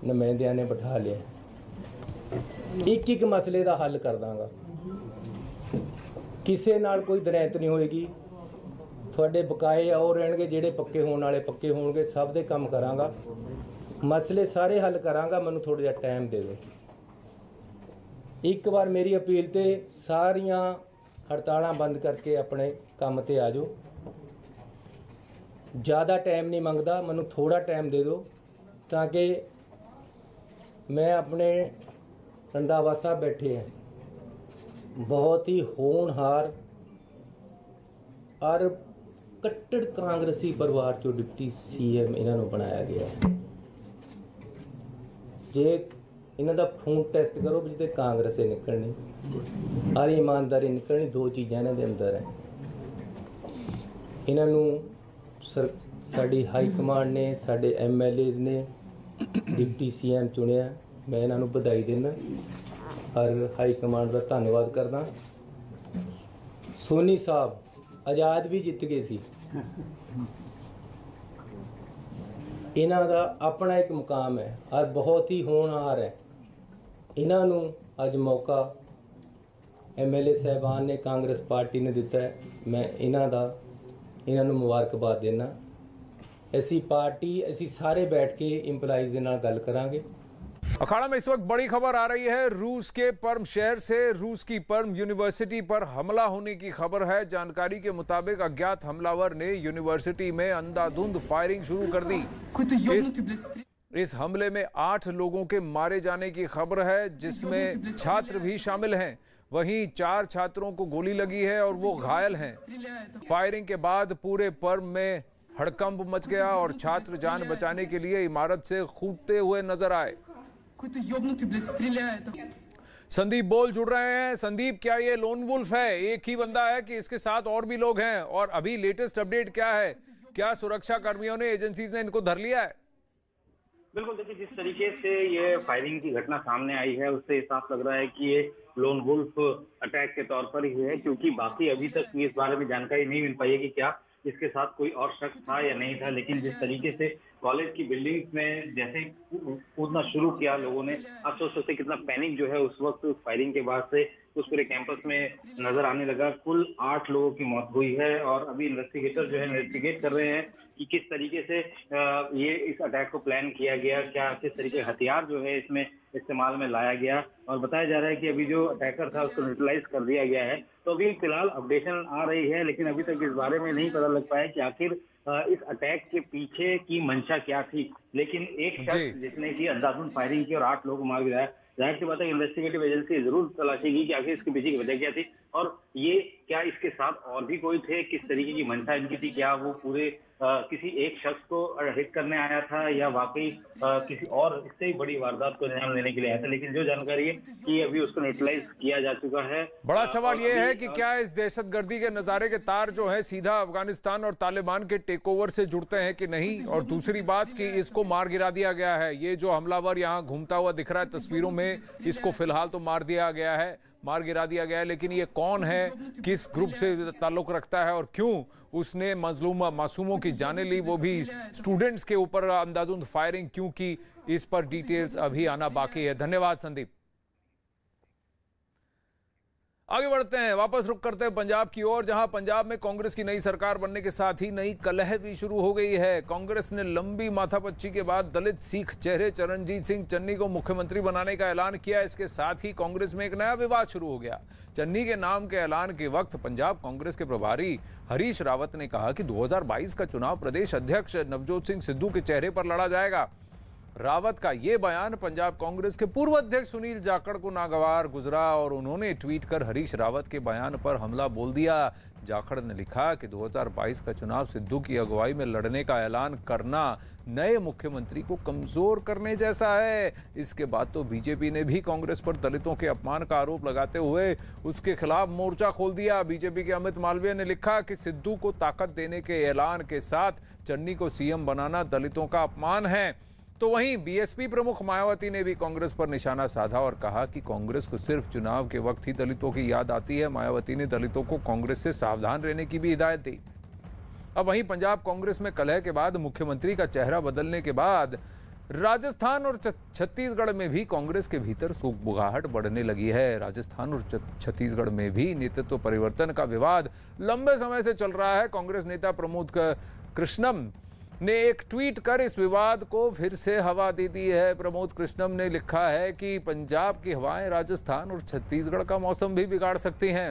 ਨੁਮਾਇੰਦਿਆਂ ਨੇ ਬਿਠਾ ਲਿਆ। ਇੱਕ ਇੱਕ ਮਸਲੇ ਦਾ ਹੱਲ ਕਰ ਦਾਂਗਾ। ਕਿਸੇ ਨਾਲ ਕੋਈ ਦਰਾਇਤ ਨਹੀਂ ਹੋਏਗੀ। ਤੁਹਾਡੇ ਬਕਾਏ ਉਹ ਰਹਿਣਗੇ, ਜਿਹੜੇ ਪੱਕੇ ਹੋਣ ਵਾਲੇ ਪੱਕੇ ਹੋਣਗੇ। ਸਭ ਦੇ ਕੰਮ ਕਰਾਂਗਾ, ਮਸਲੇ ਸਾਰੇ ਹੱਲ ਕਰਾਂਗਾ। ਮੈਨੂੰ ਥੋੜਾ ਜਿਹਾ ਟਾਈਮ ਦੇ ਦਿਓ। ਇੱਕ ਵਾਰ ਮੇਰੀ ਅਪੀਲ ਤੇ ਸਾਰੀਆਂ ਹੜਤਾਲਾਂ ਬੰਦ ਕਰਕੇ ਆਪਣੇ ਕੰਮ ਤੇ ਆ ਜਾਓ। ਜ਼ਿਆਦਾ ਟਾਈਮ ਨਹੀਂ ਮੰਗਦਾ, ਮੈਨੂੰ ਥੋੜਾ ਟਾਈਮ ਦੇ ਦਿਓ ਤਾਂ ਕਿ ਮੈਂ ਆਪਣੇ ਰੰਧਾਵਾ ਸਾਹਿਬ ਬੈਠੇ हैं, बहुत ही होनहार और कट्टर कांग्रेसी परिवार चो डिप्टी CM इन्हों बनाया गया है। जे इन्हों का खून टेस्ट करो जिसे कांग्रेस निकलनी और ईमानदारी निकलनी, दो चीज़ां इन्हों के अंदर है। इन्हों साडी हाई कमांड ने, साडे MLAs ने डिप्टी CM चुनिया। मैं इन्हों बधाई देना और हाई कमांड का धन्यवाद करदा। सोनी साहब आज़ाद भी जित गए सी। इन्हां दा अपना एक मुकाम है और बहुत ही होनहार है। इन्हों अज मौका MLA साहबान ने, कांग्रेस पार्टी ने दिता है। मैं इन्हों मुबारकबाद देना। ऐसी पार्टी, असी सारे बैठ के EMPLOYEES दे नाल गल करांगे। अखाड़ा में इस वक्त बड़ी खबर आ रही है। रूस के पर्म शहर से रूस की पर्म यूनिवर्सिटी पर हमला होने की खबर है। जानकारी के मुताबिक अज्ञात हमलावर ने यूनिवर्सिटी में अंधाधुंध फायरिंग शुरू कर दी। इस हमले में 8 लोगों के मारे जाने की खबर है, जिसमें छात्र भी शामिल हैं। वहीं 4 छात्रों को गोली लगी है और वो घायल हैं। फायरिंग के बाद पूरे पर्म में हड़कंप मच गया और छात्र जान बचाने के लिए इमारत से कूदते हुए नजर आए। संदीप बोल जुड़ रहे हैं। संदीप, क्या ये लोन वुल्फ है, एक ही बंदा है कि इसके साथ और भी लोग हैं? और अभी लेटेस्ट अपडेट क्या है? क्या सुरक्षा कर्मियों ने, एजेंसीज ने इनको धर लिया है? बिल्कुल, देखिए जिस तरीके से ये फायरिंग की घटना सामने आई है उससे साफ लग रहा है कि ये लोन वुल्फ अटैक के तौर पर ही है, क्योंकि बाकी अभी तक इस बारे में जानकारी नहीं मिल पाई है कि क्या इसके साथ कोई और शख्स था या नहीं था। लेकिन जिस तरीके से कॉलेज की बिल्डिंग्स में जैसे कूदना शुरू किया लोगों ने, आप सोच सकते कितना पैनिक जो है उस वक्त फायरिंग के बाद से उस पूरे कैंपस में नजर आने लगा। कुल 8 लोगों की मौत हुई है और अभी इन्वेस्टिगेटर जो है इन्वेस्टिगेट कर रहे हैं कि किस तरीके से ये इस अटैक को प्लान किया गया, क्या किस तरीके हथियार जो है इसमें इस्तेमाल में लाया गया। और बताया जा रहा है कि अभी जो अटैकर था उसको न्यूट्रलाइज कर दिया गया है। तो अभी फिलहाल अपडेशन आ रही है, लेकिन अभी तक इस बारे में नहीं पता लग पाया कि आखिर इस अटैक के पीछे की मंशा क्या थी। लेकिन एक शख्स जिसने की अंधाधुंध फायरिंग की और 8 लोगों को मार गिराया, जाहिर सी बात है इन्वेस्टिगेटिव एजेंसी जरूर तलाशेगी कि आखिर इसके पीछे की वजह क्या थी और ये क्या इसके साथ और भी कोई थे, किस तरीके की मंशा इनकी थी, क्या वो पूरे किसी एक शख्स को हिट करने आया था या वाकई किसी और इससे ही बड़ी वारदात को अंजाम देने के लिए आया था। लेकिन जो जानकारी है कि अभी उसको न्यूट्रलाइज किया जा चुका है। बड़ा सवाल ये है कि क्या इस दहशतगर्दी के नजारे के तार जो है सीधा अफगानिस्तान और तालिबान के टेकओवर से जुड़ते हैं कि नहीं? और दूसरी बात कि इसको मार गिरा दिया गया है, ये जो हमलावर यहाँ घूमता हुआ दिख रहा है तस्वीरों में, इसको फिलहाल तो मार दिया गया है, मार गिरा दिया गया है, लेकिन ये कौन है, किस ग्रुप से ताल्लुक रखता है और क्यों उसने मासूमों की जानें ली, वो भी स्टूडेंट्स के ऊपर अंधाधुंध फायरिंग क्यों की, इस पर डिटेल्स अभी आना बाकी है। धन्यवाद संदीप। आगे बढ़ते हैं, वापस रुक करते हैं पंजाब की ओर, जहां पंजाब में कांग्रेस की नई सरकार बनने के साथ ही नई कलह भी शुरू हो गई है। कांग्रेस ने लंबी माथापच्ची के बाद दलित सिख चेहरे चरणजीत सिंह चन्नी को मुख्यमंत्री बनाने का ऐलान किया। इसके साथ ही कांग्रेस में एक नया विवाद शुरू हो गया। चन्नी के नाम के ऐलान के वक्त पंजाब कांग्रेस के प्रभारी हरीश रावत ने कहा कि 2022 का चुनाव प्रदेश अध्यक्ष नवजोत सिंह सिद्धू के चेहरे पर लड़ा जाएगा। रावत का यह बयान पंजाब कांग्रेस के पूर्व अध्यक्ष सुनील जाखड़ को नागवार गुजरा और उन्होंने ट्वीट कर हरीश रावत के बयान पर हमला बोल दिया। जाखड़ ने लिखा कि 2022 का चुनाव सिद्धू की अगुवाई में लड़ने का ऐलान करना नए मुख्यमंत्री को कमजोर करने जैसा है। इसके बाद तो बीजेपी ने भी कांग्रेस पर दलितों के अपमान का आरोप लगाते हुए उसके खिलाफ मोर्चा खोल दिया। बीजेपी के अमित मालवीय ने लिखा कि सिद्धू को ताकत देने के ऐलान के साथ चन्नी को सीएम बनाना दलितों का अपमान है। तो वहीं बीएसपी प्रमुख मायावती ने भी कांग्रेस पर निशाना साधा और कहा कि कांग्रेस को सिर्फ चुनाव के वक्त ही दलितों की याद आती है। मायावती ने दलितों को कांग्रेस से सावधान रहने की भी हिदायत दी। अब वहीं पंजाब कांग्रेस में कलह के बाद मुख्यमंत्री का चेहरा बदलने के बाद राजस्थान और छत्तीसगढ़ में भी कांग्रेस के भीतर सुगबुगाहट बढ़ने लगी है। राजस्थान और छत्तीसगढ़ में भी नेतृत्व परिवर्तन का विवाद लंबे समय से चल रहा है। कांग्रेस नेता प्रमोद कृष्णम ने एक ट्वीट कर इस विवाद को फिर से हवा दे दी है। प्रमोद कृष्णम ने लिखा है कि पंजाब की हवाएं राजस्थान और छत्तीसगढ़ का मौसम भी बिगाड़ सकती हैं।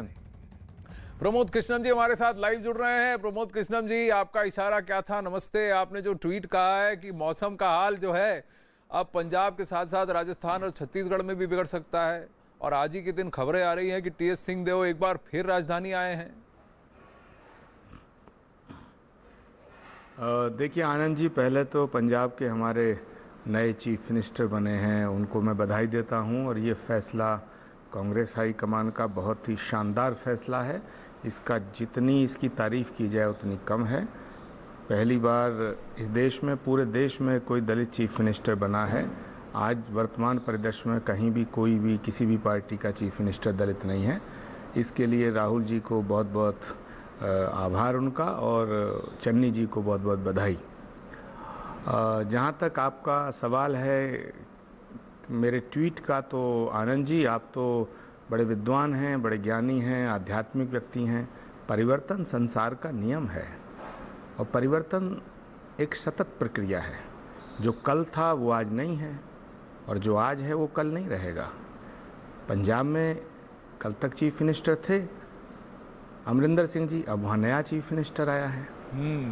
प्रमोद कृष्णम जी हमारे साथ लाइव जुड़ रहे हैं। प्रमोद कृष्णम जी, आपका इशारा क्या था? नमस्ते। आपने जो ट्वीट कहा है कि मौसम का हाल जो है अब पंजाब के साथ साथ राजस्थान और छत्तीसगढ़ में भी बिगड़ सकता है, और आज ही के दिन खबरें आ रही हैं कि टीएस सिंहदेव एक बार फिर राजधानी आए हैं। देखिए आनंद जी, पहले तो पंजाब के हमारे नए चीफ मिनिस्टर बने हैं, उनको मैं बधाई देता हूं। और ये फैसला कांग्रेस हाईकमान का बहुत ही शानदार फैसला है। इसका जितनी इसकी तारीफ की जाए उतनी कम है। पहली बार इस देश में, पूरे देश में कोई दलित चीफ मिनिस्टर बना है। आज वर्तमान परिदृश्य में कहीं भी कोई भी किसी भी पार्टी का चीफ मिनिस्टर दलित नहीं है। इसके लिए राहुल जी को बहुत बहुत आभार उनका, और चन्नी जी को बहुत बहुत बधाई। जहाँ तक आपका सवाल है मेरे ट्वीट का, तो आनंद जी आप तो बड़े विद्वान हैं, बड़े ज्ञानी हैं, आध्यात्मिक व्यक्ति हैं। परिवर्तन संसार का नियम है और परिवर्तन एक सतत प्रक्रिया है। जो कल था वो आज नहीं है, और जो आज है वो कल नहीं रहेगा। पंजाब में कल तक चीफ मिनिस्टर थे अमरिंदर सिंह जी, अब वहाँ नया चीफ मिनिस्टर आया है,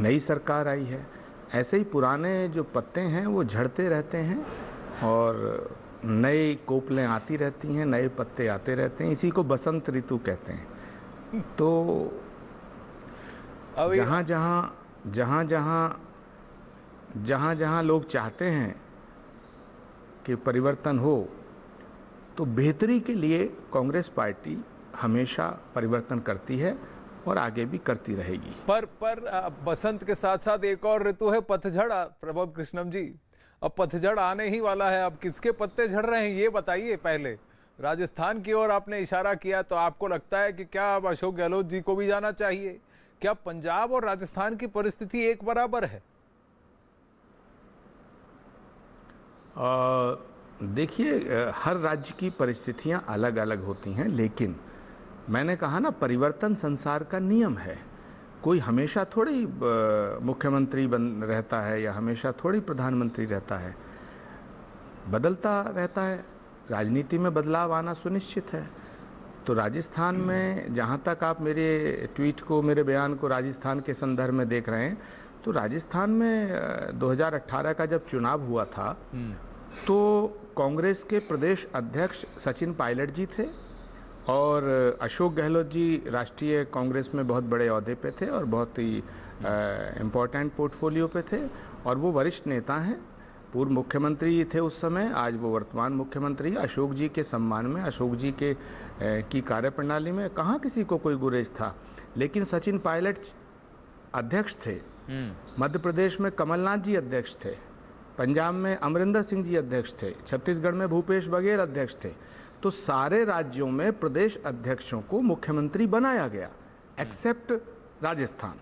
नई सरकार आई है। ऐसे ही पुराने जो पत्ते हैं वो झड़ते रहते हैं और नई कोपलें आती रहती हैं, नए पत्ते आते रहते हैं। इसी को बसंत ऋतु कहते हैं। तो जहाँ लोग चाहते हैं कि परिवर्तन हो, तो बेहतरी के लिए कांग्रेस पार्टी हमेशा परिवर्तन करती है और आगे भी करती रहेगी। पर बसंत के साथ साथ एक और ऋतु है पतझड़। प्रबोध कृष्णम जी, अब पतझड़ आने ही वाला है। अब किसके पत्ते झड़ रहे हैं ये बताइए। पहले राजस्थान की ओर आपने इशारा किया, तो आपको लगता है कि क्या अब अशोक गहलोत जी को भी जाना चाहिए? क्या पंजाब और राजस्थान की परिस्थिति एक बराबर है? देखिए, हर राज्य की परिस्थितियां अलग अलग होती हैं, लेकिन मैंने कहा ना, परिवर्तन संसार का नियम है। कोई हमेशा थोड़ी मुख्यमंत्री बन रहता है या हमेशा थोड़ी प्रधानमंत्री रहता है, बदलता रहता है। राजनीति में बदलाव आना सुनिश्चित है। तो राजस्थान में, जहां तक आप मेरे ट्वीट को, मेरे बयान को राजस्थान के संदर्भ में देख रहे हैं, तो राजस्थान में 2018 का जब चुनाव हुआ था तो कांग्रेस के प्रदेश अध्यक्ष सचिन पायलट जी थे और अशोक गहलोत जी राष्ट्रीय कांग्रेस में बहुत बड़े ओहदे पे थे और बहुत ही इम्पोर्टेंट पोर्टफोलियो पे थे और वो वरिष्ठ नेता हैं, पूर्व मुख्यमंत्री थे उस समय, आज वो वर्तमान मुख्यमंत्री। अशोक जी के सम्मान में, अशोक जी के की कार्यप्रणाली में कहाँ किसी को कोई गुरेज था। लेकिन सचिन पायलट अध्यक्ष थे, मध्य प्रदेश में कमलनाथ जी अध्यक्ष थे, पंजाब में अमरिंदर सिंह जी अध्यक्ष थे, छत्तीसगढ़ में भूपेश बघेल अध्यक्ष थे। तो सारे राज्यों में प्रदेश अध्यक्षों को मुख्यमंत्री बनाया गया, एक्सेप्ट राजस्थान।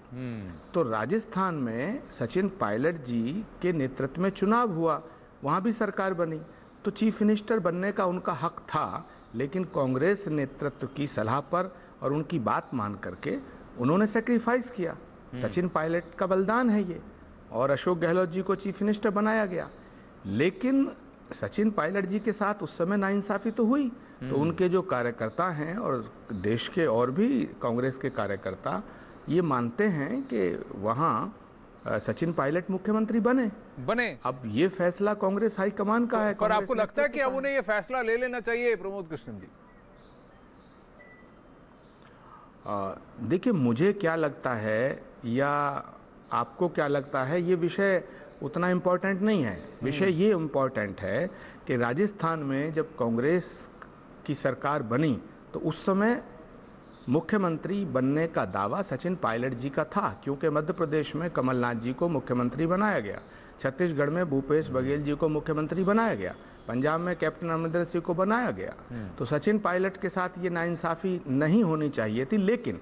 तो राजस्थान में सचिन पायलट जी के नेतृत्व में चुनाव हुआ, वहां भी सरकार बनी, तो चीफ मिनिस्टर बनने का उनका हक था। लेकिन कांग्रेस नेतृत्व की सलाह पर और उनकी बात मान करके उन्होंने सैक्रिफाइस किया। सचिन पायलट का बलिदान है ये, और अशोक गहलोत जी को चीफ मिनिस्टर बनाया गया। लेकिन सचिन पायलट जी के साथ उस समय नाइंसाफी तो हुई, तो उनके जो कार्यकर्ता हैं और देश के और भी कांग्रेस के कार्यकर्ता ये मानते हैं कि वहां सचिन पायलट मुख्यमंत्री बने। अब ये फैसला कांग्रेस हाईकमान का है। पर आपको लगता है कि अब उन्हें ये फैसला ले लेना चाहिए, प्रमोद कृष्णन जी? देखिए, मुझे क्या लगता है या आपको क्या लगता है, ये विषय उतना इम्पोर्टेंट नहीं है। विषय ये इम्पोर्टेंट है कि राजस्थान में जब कांग्रेस की सरकार बनी तो उस समय मुख्यमंत्री बनने का दावा सचिन पायलट जी का था, क्योंकि मध्य प्रदेश में कमलनाथ जी को मुख्यमंत्री बनाया गया, छत्तीसगढ़ में भूपेश बघेल जी को मुख्यमंत्री बनाया गया, पंजाब में कैप्टन अमरिंदर सिंह को बनाया गया। तो सचिन पायलट के साथ ये नाइंसाफी नहीं होनी चाहिए थी। लेकिन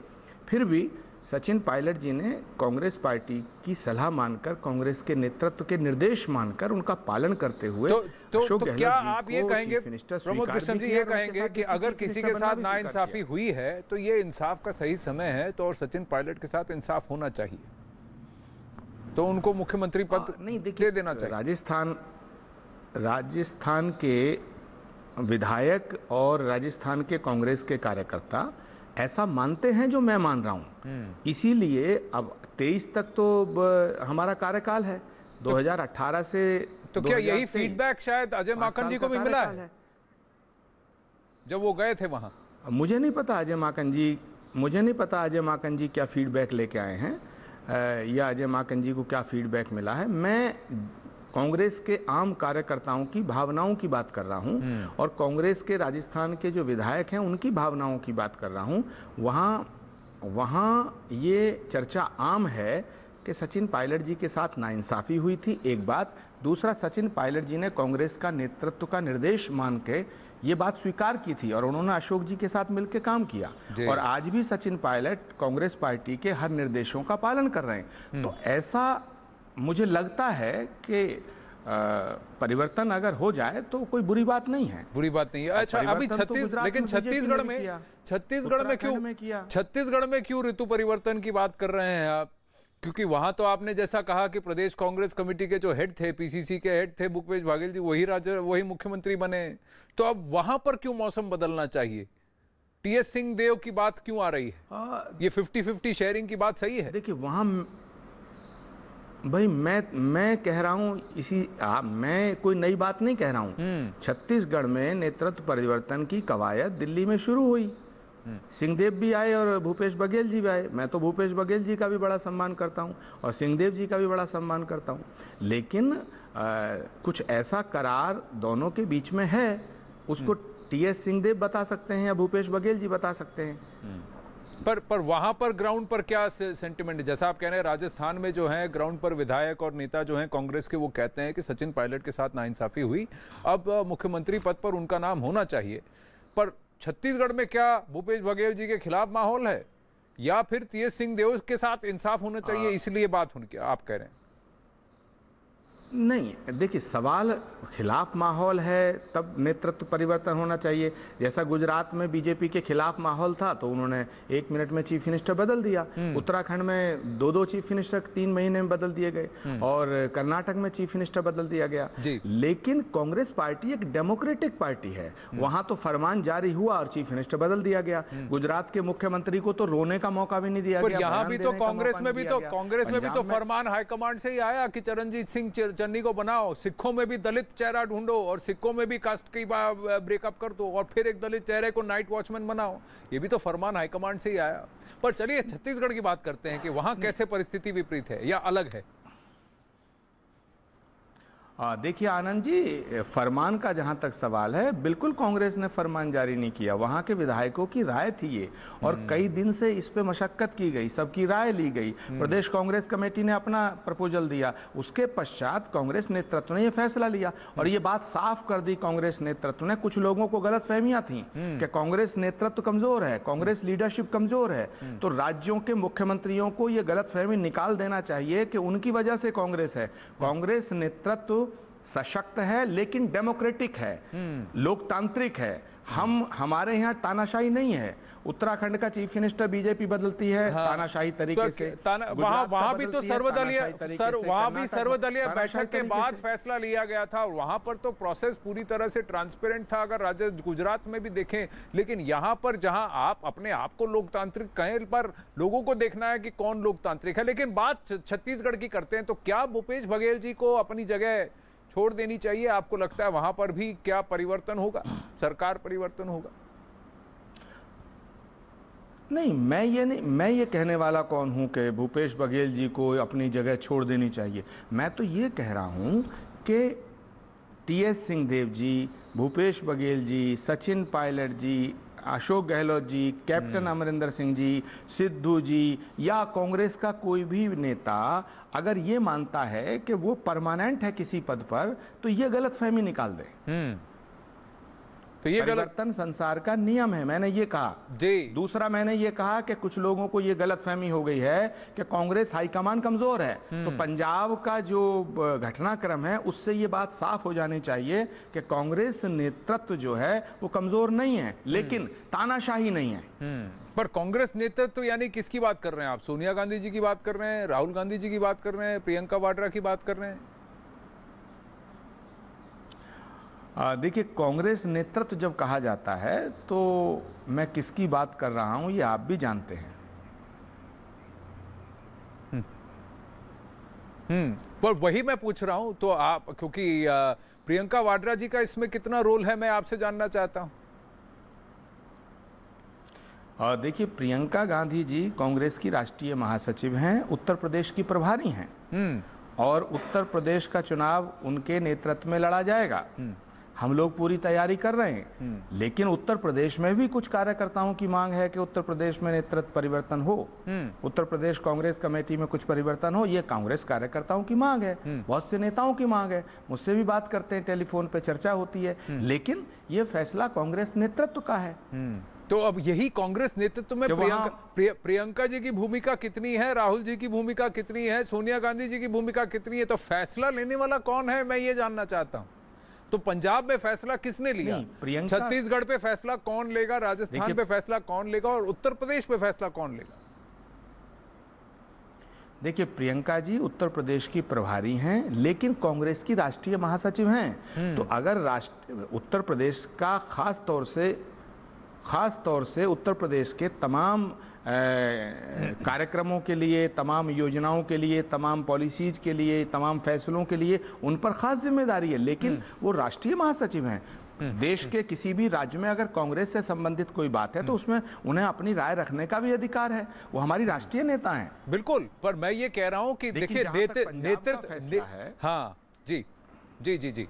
फिर भी सचिन पायलट जी ने कांग्रेस पार्टी की सलाह मानकर, कांग्रेस के नेतृत्व के निर्देश मानकर, उनका पालन करते हुए तो क्या आप ये कहेंगे, प्रमोद कृष्णन जी, ये कहेंगे कि अगर किसी के साथ नाइंसाफी हुई है तो ये इंसाफ का सही समय है, तो और सचिन पायलट के साथ इंसाफ होना चाहिए, तो उनको मुख्यमंत्री पद दे देना चाहिए? राजस्थान के विधायक और राजस्थान के कांग्रेस के कार्यकर्ता ऐसा मानते हैं जो मैं मान रहा हूं। इसीलिए अब 23 तक तो हमारा कार्यकाल है, 2018 से। तो क्या यही फीडबैक शायद अजय माकन जी को भी मिला है जब वो गए थे वहां? मुझे नहीं पता अजय माकन जी क्या फीडबैक लेके आए हैं या अजय माकन जी को क्या फीडबैक मिला है। मैं कांग्रेस के आम कार्यकर्ताओं की भावनाओं की बात कर रहा हूं और कांग्रेस के राजस्थान के जो विधायक हैं उनकी भावनाओं की बात कर रहा हूं। वहां ये चर्चा आम है कि सचिन पायलट जी के साथ नाइंसाफी हुई थी, एक बात। दूसरा, सचिन पायलट जी ने कांग्रेस का नेतृत्व का निर्देश मान के ये बात स्वीकार की थी और उन्होंने अशोक जी के साथ मिलकर काम किया, और आज भी सचिन पायलट कांग्रेस पार्टी के हर निर्देशों का पालन कर रहे हैं। तो ऐसा मुझे लगता है कि परिवर्तन अगर हो जाए तो कोई बुरी बात नहीं है। बुरी बात नहीं है। अच्छा, अभी लेकिन छत्तीसगढ़ में क्यों ऋतु परिवर्तन की बात कर रहे हैं आप? क्योंकि वहां तो आपने जैसा कहा कि प्रदेश कांग्रेस कमेटी के जो हेड थे, पीसीसी के हेड थे भूपेश बघेल जी, वही मुख्यमंत्री बने, तो अब वहां पर क्यों मौसम बदलना चाहिए? टीएस सिंहदेव की बात क्यों आ रही है? ये 50-50 शेयरिंग की बात सही है? देखिए वहां भाई मैं कह रहा हूं मैं कोई नई बात नहीं कह रहा हूं। छत्तीसगढ़ में नेतृत्व परिवर्तन की कवायद दिल्ली में शुरू हुई। सिंहदेव भी आए और भूपेश बघेल जी भी आए। मैं तो भूपेश बघेल जी का भी बड़ा सम्मान करता हूं और सिंहदेव जी का भी बड़ा सम्मान करता हूं, लेकिन कुछ ऐसा करार दोनों के बीच में है, उसको टीएस सिंहदेव बता सकते हैं या भूपेश बघेल जी बता सकते हैं। पर वहां पर ग्राउंड पर क्या सेंटिमेंट है? जैसा आप कह रहे हैं राजस्थान में जो है ग्राउंड पर विधायक और नेता जो हैं कांग्रेस के, वो कहते हैं कि सचिन पायलट के साथ नाइंसाफी हुई, अब मुख्यमंत्री पद पर उनका नाम होना चाहिए। पर छत्तीसगढ़ में क्या भूपेश बघेल जी के खिलाफ माहौल है या फिर टीएस सिंहदेव के साथ इंसाफ होना चाहिए, इसलिए बात होनी क्या आप कह रहे हैं? नहीं, देखिए सवाल खिलाफ माहौल है तब नेतृत्व परिवर्तन होना चाहिए। जैसा गुजरात में बीजेपी के खिलाफ माहौल था तो उन्होंने 1 मिनट में चीफ मिनिस्टर बदल दिया। उत्तराखंड में 2 चीफ मिनिस्टर 3 महीने में बदल दिए गए और कर्नाटक में चीफ मिनिस्टर बदल दिया गया। लेकिन कांग्रेस पार्टी एक डेमोक्रेटिक पार्टी है, वहां तो फरमान जारी हुआ और चीफ मिनिस्टर बदल दिया गया। गुजरात के मुख्यमंत्री को तो रोने का मौका भी नहीं दिया गया। यहाँ भी तो कांग्रेस में भी तो फरमान हाईकमांड से ही आया कि चरणजीत सिंह चन्नी को बनाओ, सिखों में भी दलित चेहरा ढूंढो और सिखों में भी कास्ट की ब्रेकअप कर दो और फिर एक दलित चेहरे को नाइट वॉचमैन बनाओ। ये भी तो फरमान हाईकमांड से ही आया। पर चलिए छत्तीसगढ़ की बात करते हैं कि वहां कैसे परिस्थिति विपरीत है या अलग है। देखिए आनंद जी, फरमान का जहां तक सवाल है, बिल्कुल कांग्रेस ने फरमान जारी नहीं किया। वहां के विधायकों की राय थी ये, और कई दिन से इस पे मशक्कत की गई, सबकी राय ली गई। प्रदेश कांग्रेस कमेटी ने अपना प्रपोजल दिया, उसके पश्चात कांग्रेस नेतृत्व ने यह फैसला लिया और ये बात साफ कर दी कांग्रेस नेतृत्व ने। कुछ लोगों को गलत फहमियां थी कि कांग्रेस नेतृत्व कमजोर है, कांग्रेस लीडरशिप कमजोर है, तो राज्यों के मुख्यमंत्रियों को यह गलत फहमी निकाल देना चाहिए कि उनकी वजह से कांग्रेस है। कांग्रेस नेतृत्व सशक्त है लेकिन डेमोक्रेटिक है, लोकतांत्रिक है। हमारे यहाँ तानाशाही नहीं है। उत्तराखंड का चीफ मिनिस्टर बीजेपी बदलती है तानाशाही तरीके से। वहां भी तो सर्वदलीय बैठक के बाद फैसला लिया गया था और वहां पर तो प्रोसेस पूरी तरह से ट्रांसपेरेंट था, अगर गुजरात में भी देखें। लेकिन यहाँ पर जहां आप अपने आप को लोकतांत्रिक कहें, पर लोगों को देखना है कि कौन लोकतांत्रिक है। लेकिन बात छत्तीसगढ़ की करते हैं, तो क्या भूपेश बघेल जी को अपनी जगह छोड़ देनी चाहिए? आपको लगता है वहां पर भी क्या परिवर्तन होगा, सरकार परिवर्तन होगा? नहीं, मैं ये कहने वाला कौन हूं कि भूपेश बघेल जी को अपनी जगह छोड़ देनी चाहिए। मैं तो ये कह रहा हूं कि टीएस सिंहदेव जी, भूपेश बघेल जी, सचिन पायलट जी, अशोक गहलोत जी, कैप्टन अमरिंदर सिंह जी, सिद्धू जी या कांग्रेस का कोई भी नेता अगर ये मानता है कि वो परमानेंट है किसी पद पर, तो ये गलतफहमी निकाल दे। तो ये परिवर्तन संसार का नियम है, मैंने ये कहा जी। दूसरा मैंने ये कहा कि कुछ लोगों को ये गलतफहमी हो गई है कि कांग्रेस हाईकमान कमजोर है। तो पंजाब का जो घटनाक्रम है उससे ये बात साफ हो जानी चाहिए कि कांग्रेस नेतृत्व जो है वो कमजोर नहीं है, लेकिन तानाशाही नहीं है। पर कांग्रेस नेतृत्व यानी किसकी बात कर रहे हैं आप? सोनिया गांधी जी की बात कर रहे हैं, राहुल गांधी जी की बात कर रहे हैं, प्रियंका वाड्रा की बात कर रहे हैं? देखिए, कांग्रेस नेतृत्व जब कहा जाता है तो मैं किसकी बात कर रहा हूं ये आप भी जानते हैं। पर वही मैं पूछ रहा हूं, तो आप, क्योंकि प्रियंका वाड्रा जी का इसमें कितना रोल है, मैं आपसे जानना चाहता हूं। देखिए, प्रियंका गांधी जी कांग्रेस की राष्ट्रीय महासचिव हैं, उत्तर प्रदेश की प्रभारी हैं और उत्तर प्रदेश का चुनाव उनके नेतृत्व में लड़ा जाएगा। हम लोग पूरी तैयारी कर रहे हैं, लेकिन उत्तर प्रदेश में भी कुछ कार्यकर्ताओं की मांग है कि उत्तर प्रदेश में नेतृत्व परिवर्तन हो, उत्तर प्रदेश कांग्रेस कमेटी में कुछ परिवर्तन हो। ये कांग्रेस कार्यकर्ताओं की मांग है, बहुत से नेताओं की मांग है। मुझसे भी बात करते हैं, टेलीफोन पे चर्चा होती है, लेकिन ये फैसला कांग्रेस नेतृत्व का है। तो अब यही कांग्रेस नेतृत्व में प्रियंका जी की भूमिका कितनी है, राहुल जी की भूमिका कितनी है, सोनिया गांधी जी की भूमिका कितनी है? तो फैसला लेने वाला कौन है, मैं ये जानना चाहता हूं। तो पंजाब में फैसला किसने लिया, छत्तीसगढ़ पे फैसला कौन लेगा, राजस्थान पे फैसला कौन लेगा और उत्तर प्रदेश पे फैसला कौन लेगा? देखिए, प्रियंका जी उत्तर प्रदेश की प्रभारी हैं, लेकिन कांग्रेस की राष्ट्रीय महासचिव हैं। तो अगर उत्तर प्रदेश का खास तौर से उत्तर प्रदेश के तमाम कार्यक्रमों के लिए, तमाम योजनाओं के लिए, तमाम पॉलिसीज के लिए, तमाम फैसलों के लिए उन पर खास जिम्मेदारी है, लेकिन वो राष्ट्रीय महासचिव हैं। देश के किसी भी राज्य में अगर कांग्रेस से संबंधित कोई बात है तो उसमें उन्हें अपनी राय रखने का भी अधिकार है। वो हमारी राष्ट्रीय नेता हैं। बिल्कुल, पर मैं ये कह रहा हूं कि देखिए नेतृत्व, हाँ जी जी जी जी,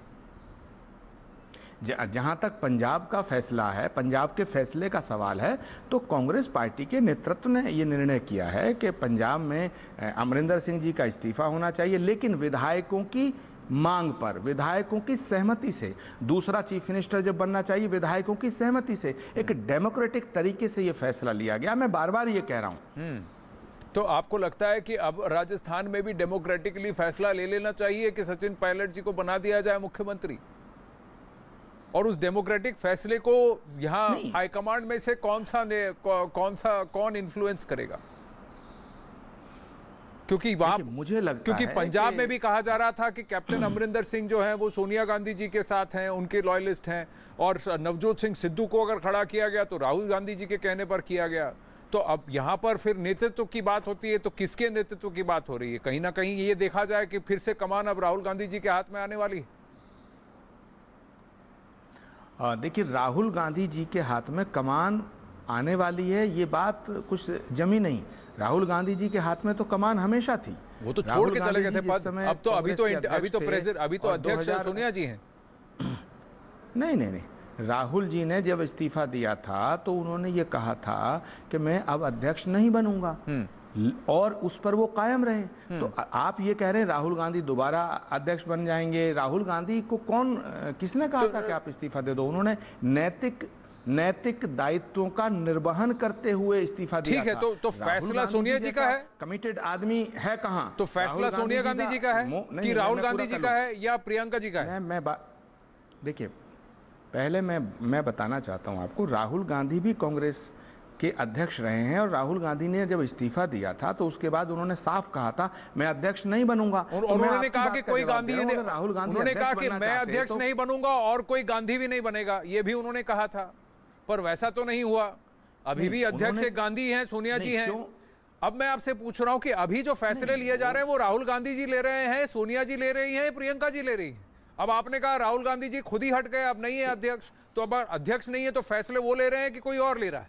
जहां तक पंजाब का फैसला है, पंजाब के फैसले का सवाल है, तो कांग्रेस पार्टी के नेतृत्व ने ये निर्णय किया है कि पंजाब में अमरिंदर सिंह जी का इस्तीफा होना चाहिए, लेकिन विधायकों की मांग पर, विधायकों की सहमति से। दूसरा चीफ मिनिस्टर जब बनना चाहिए विधायकों की सहमति से। एक डेमोक्रेटिक तरीके से यह फैसला लिया गया। मैं बार बार ये कह रहा हूं। तो आपको लगता है कि अब राजस्थान में भी डेमोक्रेटिकली फैसला ले लेना चाहिए कि सचिन पायलट जी को बना दिया जाए मुख्यमंत्री? और उस डेमोक्रेटिक फैसले को यहाँ हाईकमांड में से कौन इन्फ्लुएंस करेगा? क्योंकि वहां मुझे लगता क्योंकि है पंजाब में भी कहा जा रहा था कि कैप्टन अमरिंदर सिंह जो हैं वो सोनिया गांधी जी के साथ हैं, उनके लॉयलिस्ट हैं, और नवजोत सिंह सिद्धू को अगर खड़ा किया गया तो राहुल गांधी जी के कहने पर किया गया। तो अब यहाँ पर फिर नेतृत्व की बात होती है, तो किसके नेतृत्व की बात हो रही है? कहीं ना कहीं ये देखा जाए कि फिर से कमान अब राहुल गांधी जी के हाथ में आने वाली है। देखिए, राहुल गांधी जी के हाथ में कमान आने वाली है, ये बात कुछ जमी नहीं। राहुल गांधी जी के हाथ में तो कमान हमेशा थी। वो तो छोड़ के चले गए थे पद। अब तो अध्यक्ष सोनिया जी हैं। नहीं, राहुल जी ने जब इस्तीफा दिया था तो उन्होंने ये कहा था कि मैं अब अध्यक्ष नहीं बनूंगा, और उस पर वो कायम रहे। तो आप ये कह रहे हैं राहुल गांधी दोबारा अध्यक्ष बन जाएंगे? राहुल गांधी को किसने कहा था कि आप इस्तीफा दे दो? उन्होंने नैतिक दायित्वों का निर्वहन करते हुए इस्तीफा दिया। ठीक है, तो फैसला सोनिया जी का है। कमिटेड आदमी है कहां? तो फैसला सोनिया गांधी जी का है कि राहुल गांधी जी का है या प्रियंका जी का है? देखिए, पहले मैं बताना चाहता हूं आपको, राहुल गांधी भी कांग्रेस के अध्यक्ष रहे हैं, और राहुल गांधी ने जब इस्तीफा दिया था तो उसके बाद उन्होंने साफ कहा था मैं अध्यक्ष नहीं बनूंगा। उन्होंने कहा कि कोई गांधी, उन्होंने कहा कि मैं अध्यक्ष नहीं बनूंगा और कोई गांधी भी नहीं बनेगा, ये भी उन्होंने कहा था, पर वैसा तो नहीं हुआ। अभी भी अध्यक्ष एक गांधी हैं, सोनिया जी हैं। अब मैं आपसे पूछ रहा हूं कि अभी जो फैसले लिए जा रहे हैं वो राहुल गांधी जी ले रहे हैं, सोनिया जी ले रही हैं, प्रियंका जी ले रही हैं? अब आपने कहा राहुल गांधी जी खुद ही हट गए, अब नहीं है अध्यक्ष, तो अब अध्यक्ष नहीं है तो फैसले वो ले रहे हैं कि कोई और ले रहा है?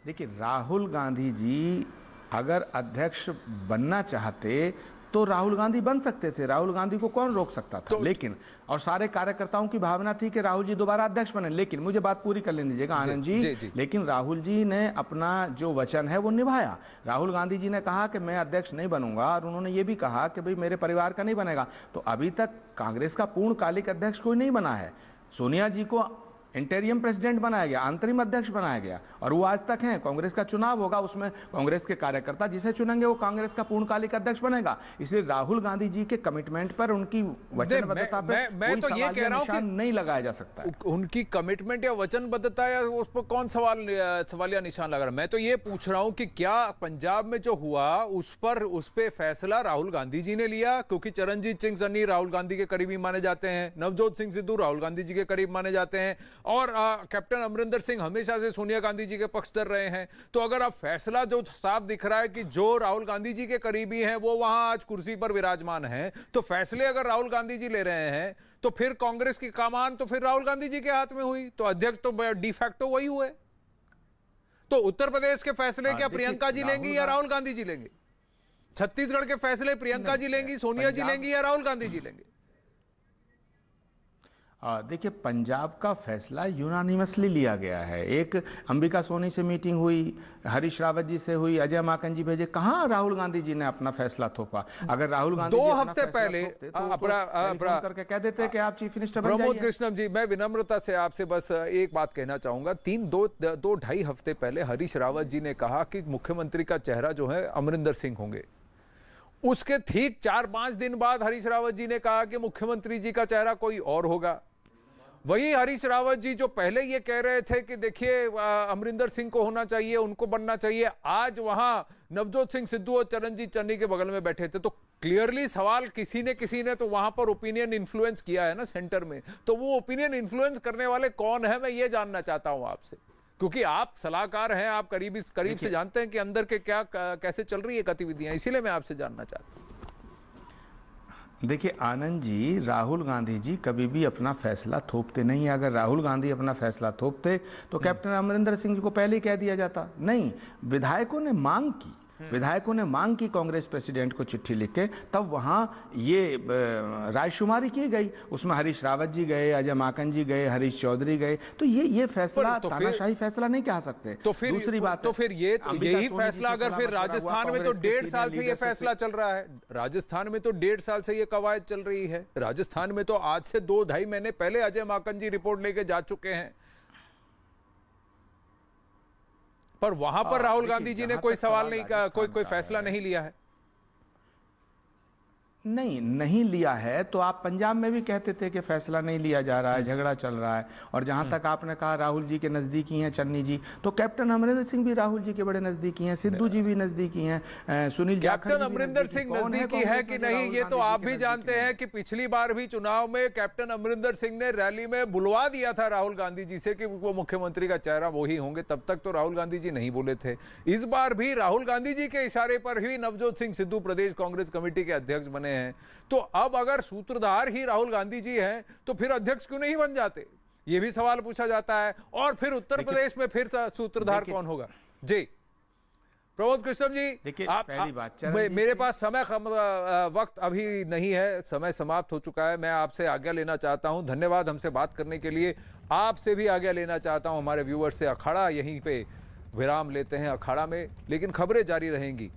देखिए, राहुल गांधी जी अगर अध्यक्ष बनना चाहते तो राहुल गांधी बन सकते थे। राहुल गांधी को कौन रोक सकता था? लेकिन और सारे कार्यकर्ताओं की भावना थी कि राहुल जी दोबारा अध्यक्ष बने। लेकिन मुझे बात पूरी कर लेने दीजिएगा आनंद जी। लेकिन राहुल जी ने अपना जो वचन है वो निभाया। राहुल गांधी जी ने कहा कि मैं अध्यक्ष नहीं बनूंगा, और उन्होंने ये भी कहा कि भाई मेरे परिवार का नहीं बनेगा। तो अभी तक कांग्रेस का पूर्णकालिक अध्यक्ष कोई नहीं बना है। सोनिया जी को इंटेरियम प्रेसिडेंट बनाया गया, अंतरिम अध्यक्ष बनाया गया, और वो आज तक हैं। कांग्रेस का चुनाव होगा, उसमें कांग्रेस के कार्यकर्ता जिसे चुनेंगे वो कांग्रेस का पूर्णकालिक अध्यक्ष बनेगा। इसलिए राहुल गांधी जी के कमिटमेंट पर, उनकी वचनबद्धता पर मैं तो ये कह रहा हूं कि नहीं लगाया जा सकता है। उनकी कमिटमेंट या वचनबद्धता या उस पर कौन सवालिया निशान लगा रहा है? मैं तो ये पूछ रहा हूं कि क्या पंजाब में जो हुआ उस पे फैसला राहुल गांधी जी ने लिया? क्योंकि चरणजीत सिंह सन्नी राहुल गांधी के करीबी माने जाते हैं, नवजोत सिंह सिद्धू राहुल गांधी जी के करीब माने जाते हैं, और कैप्टन अमरिंदर सिंह हमेशा से सोनिया गांधी जी के पक्षधर रहे हैं। तो अगर अब फैसला जो साफ दिख रहा है कि जो राहुल गांधी जी के करीबी हैं वो वहां आज कुर्सी पर विराजमान हैं, तो फैसले अगर राहुल गांधी जी ले रहे हैं तो फिर कांग्रेस की कमान तो फिर राहुल गांधी जी के हाथ में हुई, तो अध्यक्ष तो डी फैक्टो वही हुए। तो उत्तर प्रदेश के फैसले क्या प्रियंका जी लेंगी या राहुल गांधी जी लेंगे? छत्तीसगढ़ के फैसले प्रियंका जी लेंगी, सोनिया जी लेंगी या राहुल गांधी जी लेंगे? देखिए, पंजाब का फैसला यूनानिमसली लिया गया है। एक अंबिका सोनी से मीटिंग हुई, हरीश रावत जी से हुई, अजय माकन जी भेजे, कहां राहुल गांधी जी ने अपना फैसला थोपा? अगर राहुल गांधी 2 हफ्ते पहले करके कह देते कि आप चीफ मिनिस्टर बन जाइए। प्रमोद कृष्णम जी, मैं विनम्रता से आपसे बस एक बात कहना चाहूंगा। 2-2.5 हफ्ते पहले हरीश रावत जी ने कहा कि मुख्यमंत्री का चेहरा जो है अमरिंदर सिंह होंगे। उसके ठीक 4-5 दिन बाद हरीश रावत जी ने कहा कि मुख्यमंत्री जी का चेहरा कोई और होगा। वही हरीश रावत जी जो पहले ये कह रहे थे कि देखिए अमरिंदर सिंह को होना चाहिए, उनको बनना चाहिए, आज वहां नवजोत सिंह सिद्धू और चरणजीत चन्नी के बगल में बैठे थे। तो क्लियरली सवाल किसी ने तो वहां पर ओपिनियन इन्फ्लुएंस किया है ना सेंटर में। तो वो ओपिनियन इन्फ्लुएंस करने वाले कौन है, मैं ये जानना चाहता हूं आपसे, क्योंकि आप सलाहकार हैं, आप करीब से जानते हैं कि अंदर के क्या कैसे चल रही है गतिविधियां, इसीलिए मैं आपसे जानना चाहता हूं। देखिए आनंद जी, राहुल गांधी जी कभी भी अपना फैसला थोपते नहीं। अगर राहुल गांधी अपना फैसला थोपते तो कैप्टन अमरिंदर सिंह जी को पहले ही कह दिया जाता। नहीं, विधायकों ने मांग की, विधायकों ने मांग की कांग्रेस प्रेसिडेंट को चिट्ठी लिख के, तब वहां ये रायशुमारी की गई। उसमें हरीश रावत जी गए, अजय माकन जी गए, हरीश चौधरी गए। तो ये फैसला तानाशाही फैसला नहीं कह सकते। तो फिर दूसरी बात, तो फिर यही फैसला अगर फिर राजस्थान में तो 1.5 साल से ये फैसला चल रहा है, राजस्थान में तो 1.5 साल से ये कवायद चल रही है। राजस्थान में तो आज से 2-2.5 महीने पहले अजय माकन जी रिपोर्ट लेके जा चुके हैं, पर वहां पर राहुल गांधी जी ने कोई सवाल नहीं किया, कोई फैसला नहीं लिया है। नहीं लिया है। तो आप पंजाब में भी कहते थे कि फैसला नहीं लिया जा रहा है, झगड़ा चल रहा है। और जहां तक आपने कहा राहुल जी के नजदीकी हैं चन्नी जी, तो कैप्टन अमरिंदर सिंह भी राहुल जी के बड़े नजदीकी हैं, सिद्धू जी भी नजदीकी हैं, सुनील कैप्टन अमरिंदर सिंह नजदीकी है कि नहीं ये तो आप भी जानते हैं कि पिछली बार भी चुनाव में कैप्टन अमरिंदर सिंह ने रैली में बुलवा दिया था राहुल गांधी जी से कि वो मुख्यमंत्री का चेहरा वो ही होंगे। तब तक तो राहुल गांधी जी नहीं बोले थे। इस बार भी राहुल गांधी जी के इशारे पर ही नवजोत सिंह सिद्धू प्रदेश कांग्रेस कमेटी के अध्यक्ष बने हैं। तो अब अगर सूत्रधार ही राहुल गांधी जी हैं तो फिर अध्यक्ष क्यों नहीं बन जाते, ये भी सवाल पूछा जाता है। और फिर उत्तर प्रदेश में फिर सूत्रधार कौन होगा? जी प्रमोद कृष्ण जी, मेरे पास वक्त अभी नहीं है, समय समाप्त हो चुका है। मैं आपसे आज्ञा लेना चाहता हूं। धन्यवाद हमसे बात करने के लिए। आपसे भी आज्ञा लेना चाहता हूं, हमारे व्यूअर्स से। अखाड़ा यहीं पे विराम लेते हैं अखाड़ा में, लेकिन खबरें जारी रहेंगी।